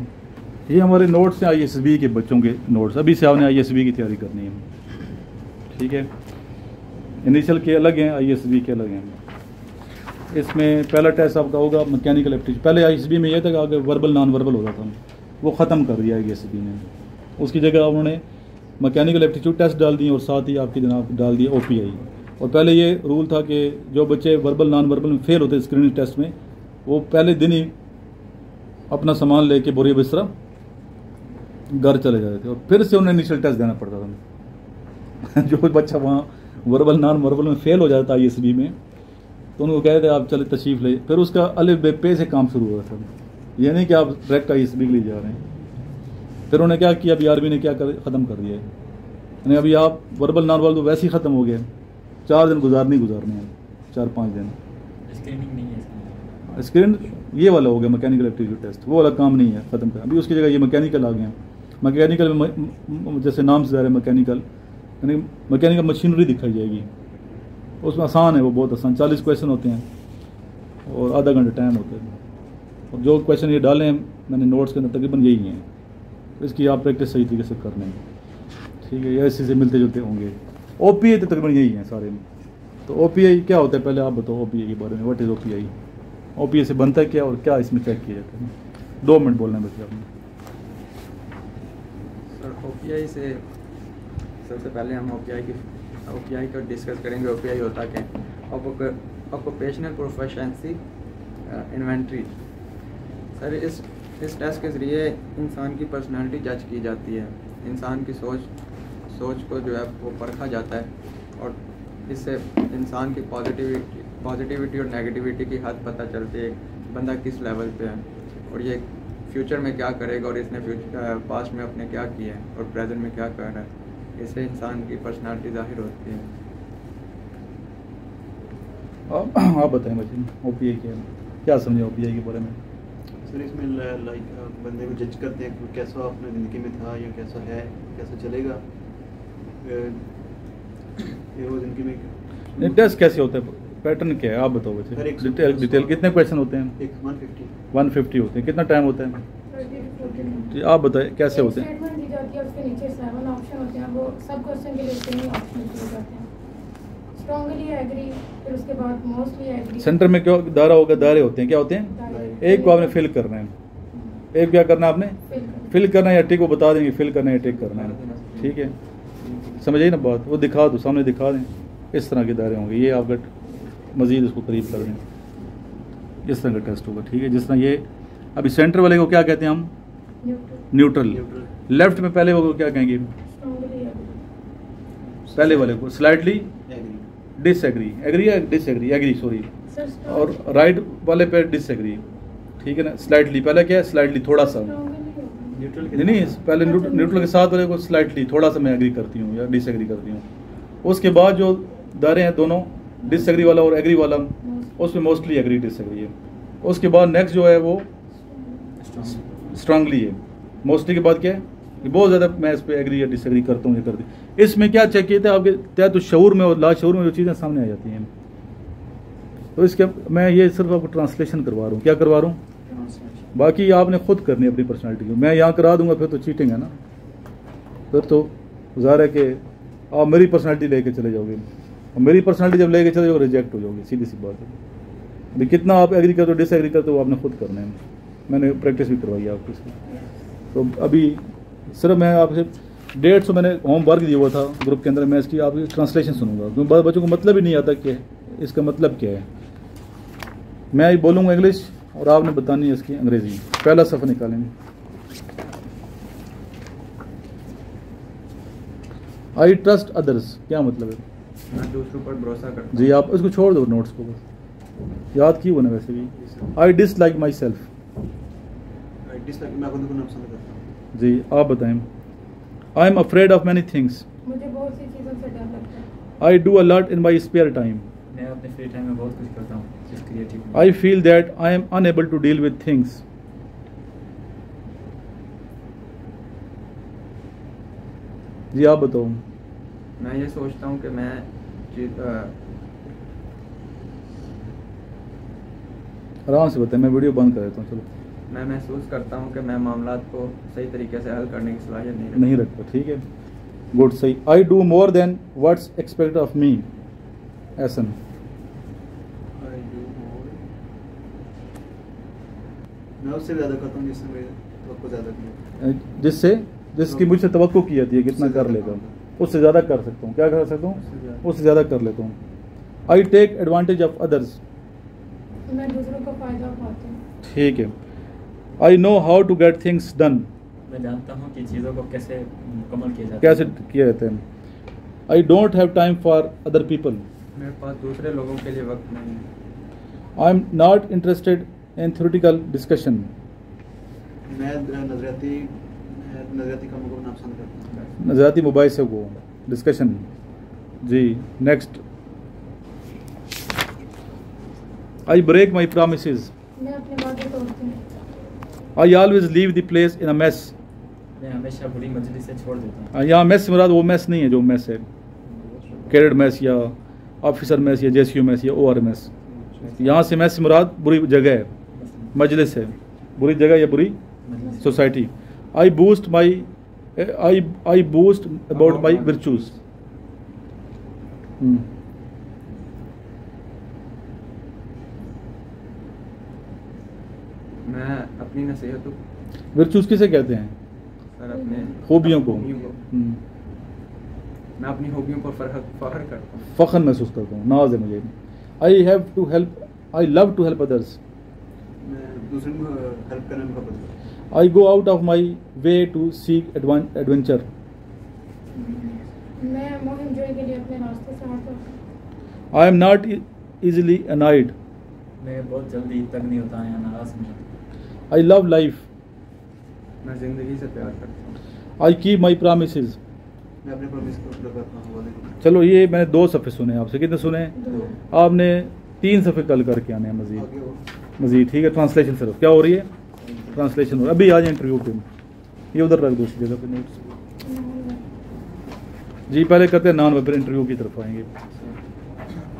ये हमारे नोट्स हैं ISB के बच्चों के नोट्स। अभी से आपने ISB की तैयारी करनी है, ठीक है। इनिशियल के अलग हैं, ISB के अलग हैं। इसमें पहला टेस्ट आपका होगा मैकेनिकल एप्टीट्यूड। पहले ISB में यह था कि आगे वर्बल नॉन वर्बल होता था, वो ख़त्म कर दिया ISB ने। उसकी जगह उन्होंने मैकेनिकल एप्टीट्यूड टेस्ट डाल दिए और साथ ही आपकी जनाब डाल दिए OPI। और पहले ये रूल था कि जो बच्चे वर्बल नॉन वर्बल में फेल होते स्क्रीनिंग टेस्ट में, वो पहले दिन ही अपना सामान लेके बोरी बिस्तरा घर चले जाते थे और फिर से उन्हें इनिशियल टेस्ट देना पड़ता था। जो बच्चा वहाँ वर्बल नॉन वर्बल में फेल हो जाता ISB में, तो उनको कहते थे आप चले तशरीफ़ ले, फिर उसका अलिफ बे पे से काम शुरू हुआ था। ये नहीं कि आप डायरेक्ट ISB के लिए जा रहे हैं। फिर उन्होंने क्या किया, अभी आर्मी ने क्या ख़त्म कर दिया है, यानी अभी आप वर्बल नॉन वर्बल तो वैसे ही ख़त्म हो गए। 4 दिन गुजारने हैं, 4-5 दिन स्क्रीनिंग नहीं है। स्क्रीन ये वाला हो गया मैकेनिकल एप्टीट्यूड टेस्ट, वो वाला काम नहीं है, ख़त्म कर। अभी उसकी जगह ये मैकेनिकल आ गया। मैकेनिकल में जैसे नाम से ज़ाहिर है मैकेनिकल, यानी मैकेनिकल मशीनरी दिखाई जाएगी। उसमें आसान है, वो बहुत आसान, 40 क्वेश्चन होते हैं और आधा घंटा टाइम होता है। और जो क्वेश्चन ये डाले हैं मैंने नोट्स के अंदर तकरीबन यही हैं, इसकी आप प्रैक्टिस सही तरीके से कर लें, ठीक है। ऐसे से मिलते जुलते होंगे। OPI तो तकरीबन यही हैं सारे में। तो OPI क्या होता है पहले आप बताओ OPI के बारे में, व्हाट इज़ OPI? OPI से बनता है क्या और क्या इसमें चेक किया जाता है? 2 मिनट बोलना है बच्चे आपने। सर OPI से सबसे पहले हम OPI को डिस्कस करेंगे। OPI होता क्या है? Occupational proficiency inventory. सर इस टेस्ट के ज़रिए इंसान की पर्सनालिटी जज की जाती है, इंसान की सोच को जो है वो परखा जाता है, और इससे इंसान की पॉजिटिविटी और नेगेटिविटी की हद पता चलती है बंदा किस लेवल पे है, और ये फ्यूचर में क्या करेगा, और इसने पास्ट में अपने क्या किया है और प्रेजेंट में क्या कर रहा है। इससे इंसान की पर्सनालिटी जाहिर होती है। आप बताएं बच्चे OPI क्या समझे OPI के बारे में? सर इसमें लाइक बंदे को जज करते हैं कि कैसा अपने ज़िंदगी में था या कैसा है, कैसा चलेगा ये वो ज़िंदगी में। टेस्ट कैसे होता है, पैटर्न क्या है आप बताओ बच्चे? डिटेल कितने क्वेश्चन होते हैं? 150 होते हैं। कितना टाइम होता है? 30 to 40 minutes। जी आप बताएं कैसे होते हैं? स्टेटमेंट दी जाती है, उसके नीचे 7 ऑप्शन होते हैं, वो सब क्वेश्चन के लिए सेम ही ऑप्शन दिए जाते हैं। स्ट्रांगली एग्री, फिर उसके बाद मोस्टली एग्री। सेंटर में क्या दायरा होगा? दायरे होते हैं, क्या होते हैं? एक को आपने फिल करना है, एक क्या करना है आपने? फिल करना है या टिक, वो बता देंगे फिल करना है या टिक करना है, ठीक है। समझ आई ना बात? वो दिखा दो, सामने दिखा दें। इस तरह के दायरे होंगे, ये आपका मज़ीद उसको करीब कर दें। इस तरह का टेस्ट होगा, ठीक है। जिस तरह ये अभी सेंटर वाले को क्या कहते हैं हम? न्यूट्रल। लेफ्ट में पहले वो क्या कहेंगे? पहले वाले को स्लाइटली डिसएग्री, एग्री या डिसएग्री? Agree, sorry. और राइट वाले पे डिसएग्री, ठीक है ना। स्लाइटली पहले क्या है? स्लाइटली थोड़ा सा, नहीं पहले न्यूट्रल के साथ वाले को स्लाइटली थोड़ा सा मैं एग्री करती हूँ या डिसएग्री करती हूँ। उसके बाद जो दायरे हैं दोनों, डिसएग्री वाला और एग्री वाला, उसमें मोस्टली एग्री डिसएग्री है। उसके बाद नेक्स्ट जो है वो स्ट्रांगली है। मोस्टली के बाद क्या है? कि बहुत ज़्यादा मैं इस पर एग्री या डिसएग्री करता हूँ या करती। इसमें क्या चेक किया था आपके तहत? तो शऊर में और लाशऊर में जो चीज़ें सामने आ जाती हैं। तो इसके मैं ये सिर्फ आपको ट्रांसलेशन करवा रहा हूँ। क्या करवा रहा हूँ? बाकी आपने खुद करनी है अपनी पर्सनालिटी की। मैं यहाँ करा दूंगा फिर तो चीटिंग है ना, फिर तो ज़ाहिर है कि आप मेरी पर्सनालिटी लेके चले जाओगे, और मेरी पर्सनालिटी जब लेके चले जाओगे रिजेक्ट हो जाओगे, सीधी सी बात है। अभी कितना आप एग्री करते हो डिसएग्री करते हो आपने खुद करना है। मैंने प्रैक्टिस भी करवाई है आपको इसकी। तो अभी सिर्फ मैं आपसे 150 मैंने होमवर्क दिया हुआ था ग्रुप के अंदर, मैं इसकी आपकी ट्रांसलेशन सुनूंगा, क्योंकि बच्चों को मतलब ही नहीं आता कि इसका मतलब क्या है। मैं बोलूँगा इंग्लिश और आपने बतानी है इसकी अंग्रेजी। पहला सफ़र निकालेंगे। आई ट्रस्ट अदर्स क्या मतलब है? मैं दूसरों पर भरोसा करता हूँ। जी आप इसको छोड़ दो, नोट्स को बस याद की होना वैसे भी। I dislike my self. मैं खुद को पसंद करता हूँ। जी आप बताएं। I am afraid of many things. मुझे बहुत सी चीज़ों से डर लगता है। I do a lot in my spare time. मैं अपने फ्री टाइम में बहुत कुछ करता हूँ, जिस creative. I feel that I am unable to deal with things. जी आप बताओ। मैं ये सोचता हूँ कि मैं आराम से बताएं, मैं वीडियो बंद कर देता हूँ। चलो मैं महसूस करता हूँ कि मैं मामलात को सही तरीके से हल करने की सलाहियत नहीं रखता, ठीक है। गुड, सही। I do more than what's expect of me. ऐसन मैं उससे ज़्यादा करता हूँ जिससे मेरे को ज़्यादा किया, जिसकी मुझसे तवक्को की जाती है कितना कर लेता हूँ, उससे ज़्यादा कर सकता हूँ। क्या कर सकता हूँ? उससे ज़्यादा कर लेता हूँ। I take advantage of others. मैं दूसरों का फ़ायदा उठाता हूँ, ठीक है। I know how to get things done. मैं जानता हूँ कि चीज़ों को कैसे मुकम्मल किया जाता है, कैसे किया जाता है। I don't have time for other people. मेरे पास दूसरे लोगों के लिए वक्त नहीं है। आई am not interested in theoretical discussion. मैं नजरियाती कामों को नापसंद करता हूँ। नजरियाती मुबाहिसे को डिस्कशन। जी next. I break my promises. मैं अपने वादे तोड़ती हूँ। I always leave the place in a mess. मैं हमेशा बुरी मजलिस से छोड़ देता हूँ। यहाँ मेस से मुराद वो मेस नहीं है जो मेस है कैडेट मेस या ऑफिसर मेस या जेसीयू मेस या ओआर मेस। यहाँ से मैस से मुराद बुरी जगह है, मजलिस है, बुरी जगह या बुरी society. I boost about my virtues. मैं अपनी नसीहत वर्चूज किसे कहते हैं? सर अपने खूबियों को। मैं अपनी खूबियों पर फख्र करता हूँ, फ़ख्र महसूस करता हूँ, नाज है मुझे। I have to help, I love to help others. मैं दूसरे को हेल्प करने में मोहब्बत करता हूँ। I go out of my way to seek adventure. मैं मोर एंजॉय के लिए अपने रास्ते से हटता हूँ। I am not easily annoyed. मैं बहुत जल्दी तंग नहीं होता या नाराज नहीं होता। I love life. मैं ज़िंदगी से प्यार करता हूँ। I keep my promises. मैं अपने प्रॉमिस को पूरा करता हूँ, वादे को। चलो ये मैंने 2 सफ़े सुने आपसे, कितने सुने? आपने 3 सफ़े कल करके आने हैं मज़ीद। आगे हो। मज़ीद ठीक है। ट्रांसलेशन सिर्फ क्या हो रही है? ट्रांसलेशन हो रहा है। अभी आ जाए इंटरव्यू पे, ये उधर रख दो उसी जगह पे नोट्स। जी पहले करते हैं नॉन वर्बल, इंटरव्यू की तरफ आएंगे।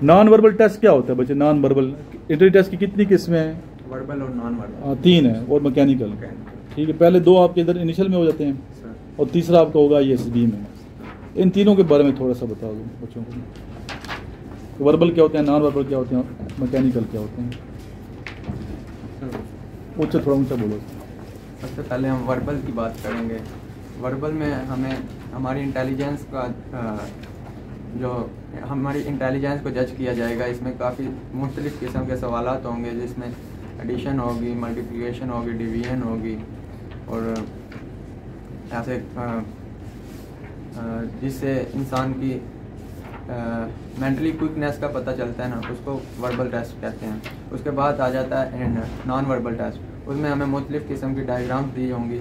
नॉन वर्बल टेस्ट क्या होता है बच्चे? नॉन वर्बल इंटरव्यू टेस्ट की कितनी किस्में हैं? वर्बल और नॉन वर्बल। 3 है और मैकेनिकल। ठीक है, पहले 2 आपके इधर इनिशियल में हो जाते हैं सर और तीसरा आपका होगा ISB में। इन तीनों के बारे में थोड़ा सा बता दो बच्चों को। वर्बल क्या होते हैं, नॉन वर्बल क्या होते हैं, मैकेनिकल क्या होते हैं? ऊंचा, थोड़ा ऊंचा बोलो। सबसे पहले हम वर्बल की बात करेंगे। वर्बल में हमें हमारी इंटेलिजेंस का जो हमारी इंटेलिजेंस को जज किया जाएगा। इसमें काफ़ी मुख्तलिफ़ किस्म के सवालात होंगे, जिसमें एडिशन होगी, मल्टीप्लिकेशन होगी, डिवीजन होगी, और ऐसे जिससे इंसान की मेंटली क्विकनेस का पता चलता है ना, उसको वर्बल टेस्ट कहते हैं। उसके बाद आ जाता है नॉन वर्बल टेस्ट। उसमें हमें मुख्तलिफ़ किस्म की डायग्राम्स दी होंगी।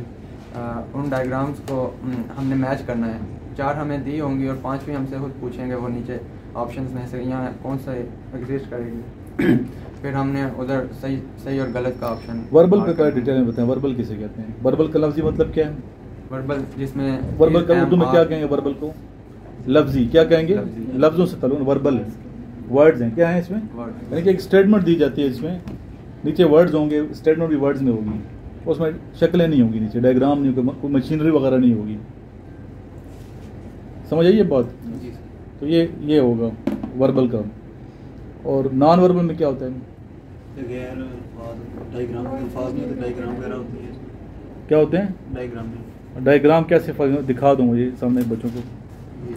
उन डायग्राम्स को हमने मैच करना है। 4 हमें दी होंगी और 5वीं हमसे खुद पूछेंगे, वो नीचे ऑप्शंस में से यहाँ कौन सा एग्जिस्ट करेगी। फिर हमने उधर सही और गलत का ऑप्शन। वर्बल पे पहले डिटेल में बताएं, वर्बल किसे कहते हैं? वर्बल का लफ्जी मतलब क्या है? वर्बल जिसमें वर्बल का उर्दू में क्या कहेंगे? वर्बल को लफ्जी क्या कहेंगे? लफ्जी। लफ्जों से ताल्लुक। वर्बल वर्ड्स हैं, क्या है इसमें? वर्ड। यानी कि एक स्टेटमेंट दी जाती है, इसमें नीचे वर्ड्स होंगे, स्टेटमेंट भी वर्ड्स में होगी, उसमें शक्लें नहीं होंगी, नीचे डायग्राम नहीं होगी, कोई मशीनरी वगैरह नहीं होगी। समझ आइए बात? जी। तो ये होगा वर्बल का। और नॉन वर्बल में क्या होता है? गैर अल्फाज डायग्राम, अल्फाज में तो डायग्राम वगैरह होती है। क्या होते हैं डायग्राम में डायग्राम? कैसे दिखा दूँ मुझे सामने बच्चों को? जी।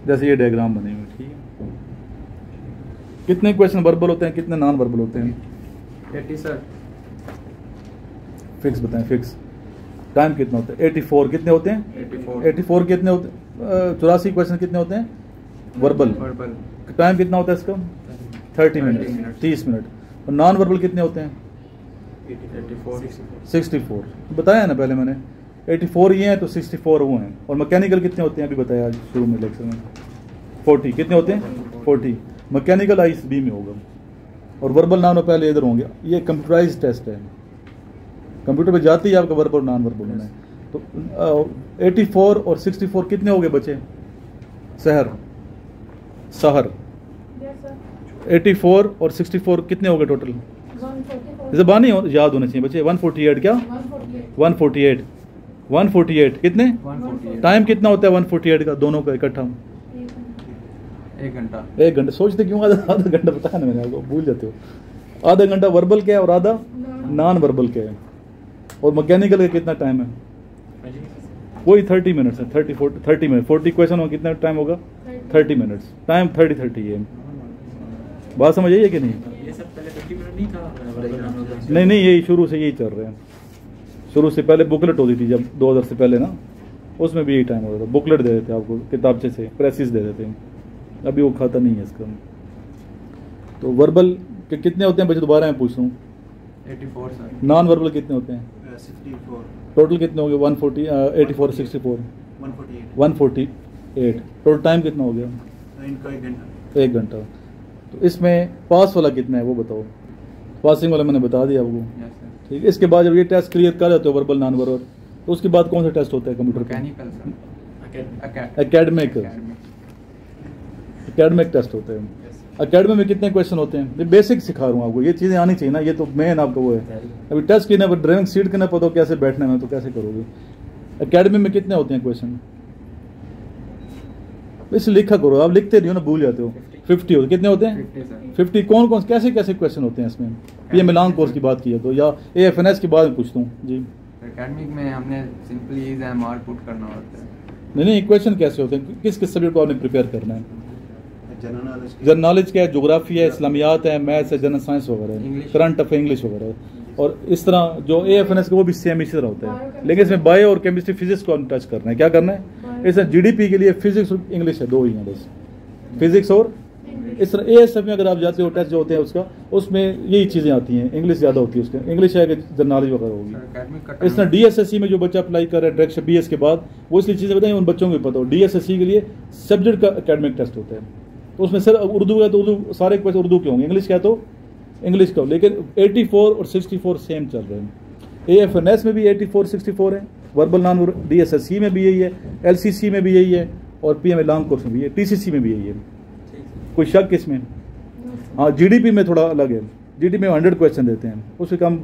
जैसे ये डायग्राम बने हुए, ठीक है। कितने क्वेश्चन वर्बल होते हैं, कितने नॉन वर्बल होते हैं? 80 सर। फिक्स बताएं, फिक्स। टाइम कितना होता है? 84। कितने होते हैं? 84 कितने होते हैं? 84 क्वेश्चन कितने होते हैं वर्बल? वर्बल टाइम कितना होता है इसका? 30 मिनट, 30 मिनट। और नॉन वर्बल कितने होते हैं? 64। बताया ना पहले मैंने, 84 ये हैं तो 64 वो हैं। और मैकेनिकल कितने होते हैं? अभी बताया आज शुरू में लेक्चर में। 40 कितने होते हैं? 40। मैकेनिकल ISB में होगा और वर्बल नॉन पहले इधर होंगे। ये कंप्यूटराइज टेस्ट है, कंप्यूटर पे जाते ही आपका वर्बल नॉन वर्बल होना है। तो 84 और 64 कितने हो गए बचे? सहर 84 और 64 कितने हो गए टोटल? ज़बानी याद होने चाहिए बच्चे। 148 क्या? 148 कितने? 148। टाइम कितना होता है 148 का दोनों का इकट्ठा? 1 घंटा। 1 घंटा। सोचते क्यों आधा घंटा बताया ना मैंने आपको, भूल जाते हो। आधा घंटा वर्बल क्या है और आधा नॉन वर्बल क्या है? और मैकेनिकल का कितना टाइम है? वही 30 मिनट्स है। 30 मिनट 40 क्वेश्चन हो, कितना टाइम होगा? 30 मिनट्स। टाइम 30 है। बात समझ आई है कि नहीं? ये सब पहले 50 मिनट नहीं था? नहीं, यही शुरू से यही चल रहे हैं। शुरू से पहले बुकलेट होती थी जब 2000 से पहले ना, उसमें भी यही टाइम होता था। बुकलेट दे देते आपको किताबचे से, प्रेसिस दे देते हैं। अभी वो खाता नहीं है इसका। तो वर्बल के कितने होते हैं बच्चे? दोबारा मैं पूछ रहा हूँ। 84 सर। नॉन वर्बल कितने होते हैं? 64। टोटल कितने हो गए? 140 84 64 148। टोटल टाइम कितना हो गया? इनका 1 घंटा। 1 घंटा। तो इसमें पास वाला कितना है वो बताओ? पासिंग वाला मैंने बता दिया आपको, यस सर। ठीक है। इसके बाद जब ये टेस्ट क्लियर कर लेते हो वर्बल नॉन वर्बल, तो उसके बाद कौन सा टेस्ट होता है कंप्यूटर का? Mechanical sir. एकेडमिक टेस्ट होता है। एकेडमी में कितने क्वेश्चन होते हैं? ये बेसिक सिखा रहा हूँ आपको, ये चीज़ें आनी चाहिए ना, ये तो मेन आपका वो है। अभी टेस्ट की ना ड्राइविंग सीट के ना पता हो कैसे बैठना है तो कैसे करोगे? एकेडमी में कितने होते हैं क्वेश्चन? इसे लिखा करो, आप लिखते नहीं हो ना, भूल जाते हो। 50 होते, कितने होते हैं? 50। कौन कौन कैसे कैसे क्वेश्चन होते हैं इसमें? ये मिलान कोर्स की बात की है तो, या AFNS की बात में पूछता हूँ जी। एकेडमिक में हमने simply is M R put करना होता है। नहीं, क्वेश्चन कैसे होते हैं? किस किस सब्जेक्ट को आपने प्रिपेयर करना है? जनरल नॉलेज क्या है? ज्योग्राफी है, इस्लामियात है, मैथ्स है, जनरल साइंस वगैरह है, करंट अफेयर, इंग्लिश वगैरह। और इस तरह जो AFNS का वो भी सेम इसी तरह होता है, लेकिन इसमें बायो और केमिस्ट्री फिजिक्स को हम टच करना है। क्या करना है? इसमें GDP के लिए फिजिक्स और इंग्लिश है, दो ही हैं बस, फिजिक्स और इस तरह। ASF में अगर आप जाते हो टेस्ट जो होते हैं उसका, उसमें यही चीज़ें आती हैं, इंग्लिश ज़्यादा होती है उसके, इंग्लिश है कि जनरल नॉलेज वगैरह होगी। इस तरह DSSC में जो बच्चा अप्लाई कर रहा है डायरेक्ट BS के बाद, वो इसलिए चीज़ें बताएं उन बच्चों को भी पता हो। DSSC के लिए सब्जेक्ट का एकेडमिक टेस्ट होता है, तो उसमें सर उर्दू है तो उर्दू, सारे क्वेश्चन उर्दू के होंगे, इंग्लिश क्या तो इंग्लिश का, लेकिन 84 और 64 सेम चल रहे हैं। AFNS में भी 84 64 है, वर्बल नॉन DSSC में भी यही है, LCC में भी यही है, और PMA लॉन्ग कोर्स में भी है, TCC में भी यही है। कोई शक इसमें? हाँ, GDP में थोड़ा अलग है, GDP में 100 क्वेश्चन देते हैं, उससे कम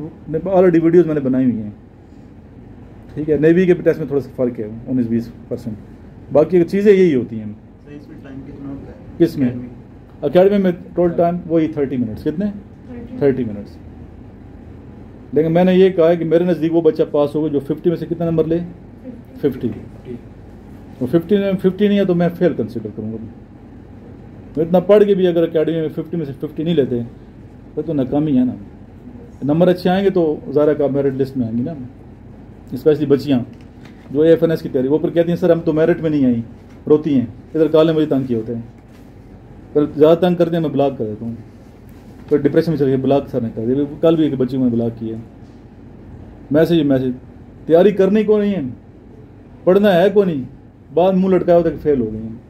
ऑलरेडी वीडियोज़ मैंने बनाई हुई हैं, ठीक है। नेवी के टेस्ट में थोड़ा सा फ़र्क है, 19-20%, बाकी चीज़ें यही होती हैं। किसमें? अकेडमी में टोटल टाइम वही 30 मिनट्स। कितने? 30 मिनट्स। लेकिन मैंने ये कहा है कि मेरे नज़दीक वो बच्चा पास होगा जो 50 में से कितना नंबर ले? 50। और 50 नहीं है तो मैं फेल कंसिडर करूँगा। मैं इतना पढ़ के भी अगर अकेडमी में 50 में से 50 नहीं लेते तो नाकामी है ना। नंबर अच्छे आएंगे तो ज़ारा का मेरिट लिस्ट में आएंगी ना, स्पेशली बच्चियाँ जो AFNS की तैयारी, वो पर कहती हैं सर हम तो मेरिट में नहीं आई, रोती हैं। इधर काले मुझे तंग किए होते हैं, पर ज़्यादा तंग करते हैं मैं ब्लॉक कर देता हूँ, फिर डिप्रेशन में चल गया, ब्लॉक सर ने कर दिया। कल भी एक बच्ची में ब्लॉक किया, मैसेज तैयारी करनी को नहीं है, पढ़ना है को नहीं, बाद मुंह लटकाया होता कि फेल हो गई हैं।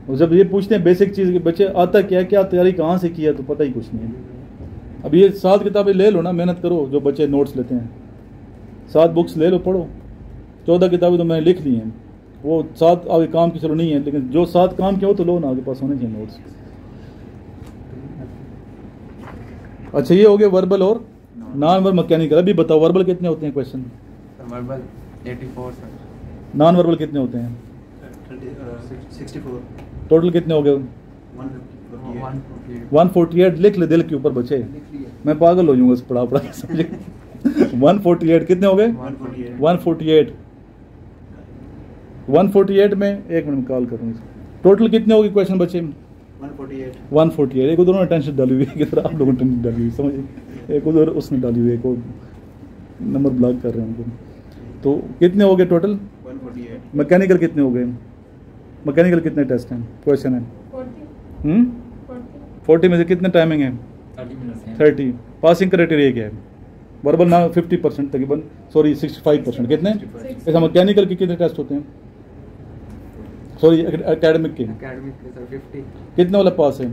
और जब ये पूछते हैं बेसिक चीज़ के बच्चे आता क्या तैयारी कहाँ से किया, तो पता ही कुछ नहीं है। अब ये 7 किताबें ले लो ना, मेहनत करो। जो बच्चे नोट्स लेते हैं 7 बुक्स ले लो, पढ़ो। 14 किताबें तो मैंने लिख ली हैं, वो 7 आगे काम की चलो नहीं है, लेकिन जो 7 काम के हो तो लो ना, आपके पास होने चाहिए नोट्स। अच्छा, ये हो गए वर्बल और नॉन वर्बल मैकेनिकल। अभी बताओ वर्बल कितने होते हैं question? Verbal 84 sir. Non verbal कितने होते हैं? 64। टोटल कितने हो गए? 148। लिख ले दिल के ऊपर बचे, मैं पागल हो जाऊंगा पढ़ा के समझे। 148 कितने हो गए? 148। 148 में एक मिनट कॉल करूँगी। टोटल कितने हो गए क्वेश्चन बचे? 148। एक उधर टेंशन डाली हुई है, आप लोगों ने टेंशन डाली हुई समझिए, एक उधर उसने डाली हुई है, को नंबर ब्लॉक कर रहे हैं उनको। तो कितने हो गए टोटल? 148। मैकेनिकल कितने हो गए? मैकेनिकल कितने टेस्ट हैं, क्वेश्चन है? 40 में से कितने टाइमिंग है? 30। पासिंग क्राइटेरिया क्या है? वर्बल ना 50% तकरीबन, सॉरी 65%। कितने? ऐसा मैकेनिकल के कितने टेस्ट होते हैं? सॉरी एकेडमिक के सर 50। कितने वाला पास है?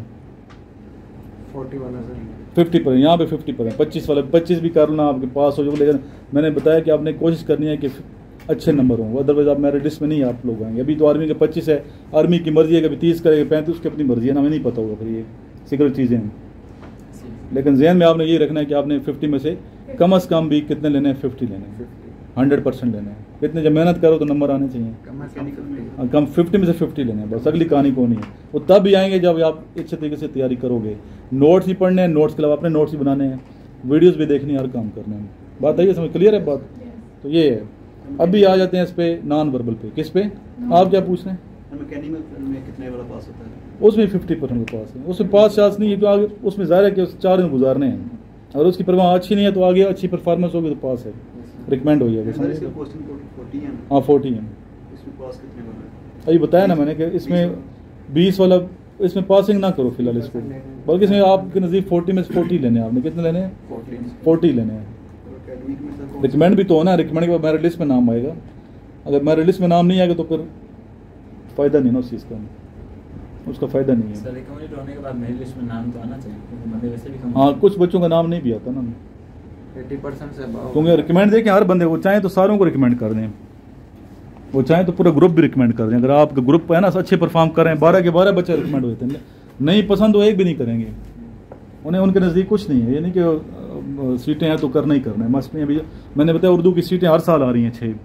40 वाला सर 50%। यहाँ पे 50%, 25 वाला 25 भी कर लो ना, आपके पास हो जाओगे। लेकिन मैंने बताया कि आपने कोशिश करनी है कि अच्छे नंबर हों, अदरवाइज आप मेरिट लिस्ट में नहीं आप लोग आएंगे। अभी तो आर्मी के 25 है, आर्मी की मर्जी है, कभी 30 करेगा, 35, उसकी अपनी मर्जी है ना, हमें नहीं पता होगा, फिर ये सीक्रेट चीज़ें हैं। लेकिन जहन में आपने ये रखना है कि आपने 50 में से कम से कम भी कितने लेने हैं? 50 लेने हैं, 100% लेने हैं। कितने जब मेहनत करो तो नंबर आने चाहिए, कम 50 में से 50 लेने हैं, बस। अगली कहानी को नहीं है, वो तब भी आएंगे जब आप अच्छे तरीके से तैयारी करोगे। नोट्स ही पढ़ने हैं, नोट्स के अलावा अपने नोट्स ही बनाने हैं, वीडियोज़ भी देखनी है, हर काम करना है। बात आई समझ? क्लियर है बात? तो ये है। अभी आ जाते हैं इस पे नॉन वर्बल पे। किस पे? आप क्या पूछ रहे हैं? मैकेनिकल में कितने वाला पास होता है? उसमें 50% का पास है, उसमें पास चांस नहीं है, तो आगे उसमें ज़ाहिर है कि 4 दिन गुजारने हैं। अगर उसकी परवाह अच्छी नहीं है तो आगे अच्छी परफॉर्मेंस होगी तो पास है, रिकमेंड हो जाएगा। हाँ 40 है। अभी बताया ना मैंने कि इसमें 20 वाला, इसमें पासिंग ना करो फिलहाल इसको, बल्कि इसमें आपके नज़दीक 40 में से 40 लेने हैं। आपने कितने लेने हैं? 40 लेने हैं। रिकमेंड भी तो होना है, रिकमेंड के बाद मेरिट लिस्ट में नाम आएगा। अगर मेरिट लिस्ट में नाम नहीं आएगा तो फिर फ़ायदा नहीं ना उस चीज़ का, उसका फ़ायदा नहीं है। सर रिकमेंडेड होने के बाद मेरिट लिस्ट में नाम तो आना चाहिए, क्योंकि बंदे वैसे भी कम। हाँ, कुछ बच्चों का नाम नहीं भी आता ना, 80% से अबव। क्योंकि रिकमेंड देखें हर बंदे को, चाहे तो सारों को रिकमेंड कर दें, वो चाहे तो पूरा ग्रुप भी रिकमेंड कर दें। अगर आपका ग्रुप है ना अच्छे परफॉर्म कर रहे हैं, 12 के 12 बच्चे रिकमेंड होते हैं, नहीं पसंद वो एक भी नहीं करेंगे, उन्हें उनके नज़दीक कुछ नहीं है। ये नहीं कि सीटें हैं तो करना ही करना है। मस्त में अभी मैंने बताया उर्दू की सीटें हर साल आ रही हैं 6,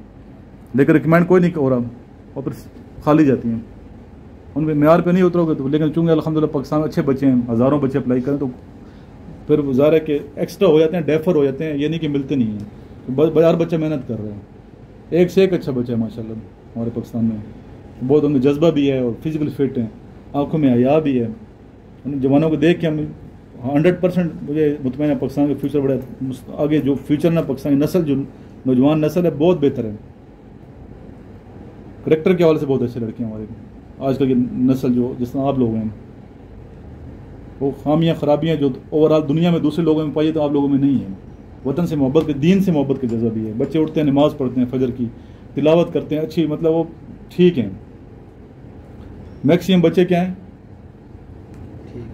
लेकिन रिकमेंड कोई नहीं हो रहा और फिर खाली जाती हैं। उनमें म्यार पे नहीं उतरोगे तो, लेकिन चूँकि अल्हम्दुलिल्लाह पाकिस्तान में अच्छे बच्चे हैं, हज़ारों बच्चे अप्लाई करें तो फिर ज़ाहिर है कि एक्स्ट्रा हो जाते हैं, डेफर हो जाते हैं, ये नहीं कि मिलते नहीं हैं। तो हर बच्चा मेहनत कर रहे हैं, एक से एक अच्छा बच्चा है माशाल्लाह हमारे पाकिस्तान में। बहुत उनमें जज्बा भी है और फिजिकल फिट हैं, आँखों में हया भी है। उन जवानों को देख के हम 100% मुझे मुतमईन है पाकिस्तान का फ्यूचर बड़ा आगे, जो फ्यूचर ना पाकिस्तान की नस्ल, जो नौजवान नस्ल है बहुत बेहतर है। करेक्टर के हवाले से बहुत अच्छे लड़के हैं हमारे आजकल की नस्ल, जो जिस तरह आप लोग हैं। वो खामियाँ खराबियाँ जो ओवरऑल दुनिया में दूसरे लोगों में पाई तो आप लोगों में नहीं है। वतन से मोहब्बत के, दीन से मोहब्बत के जज्बा भी है। बच्चे उठते हैं, नमाज़ पढ़ते हैं, फजर की तिलावत करते हैं, अच्छी मतलब वो ठीक हैं। मैक्सिमम बच्चे क्या हैं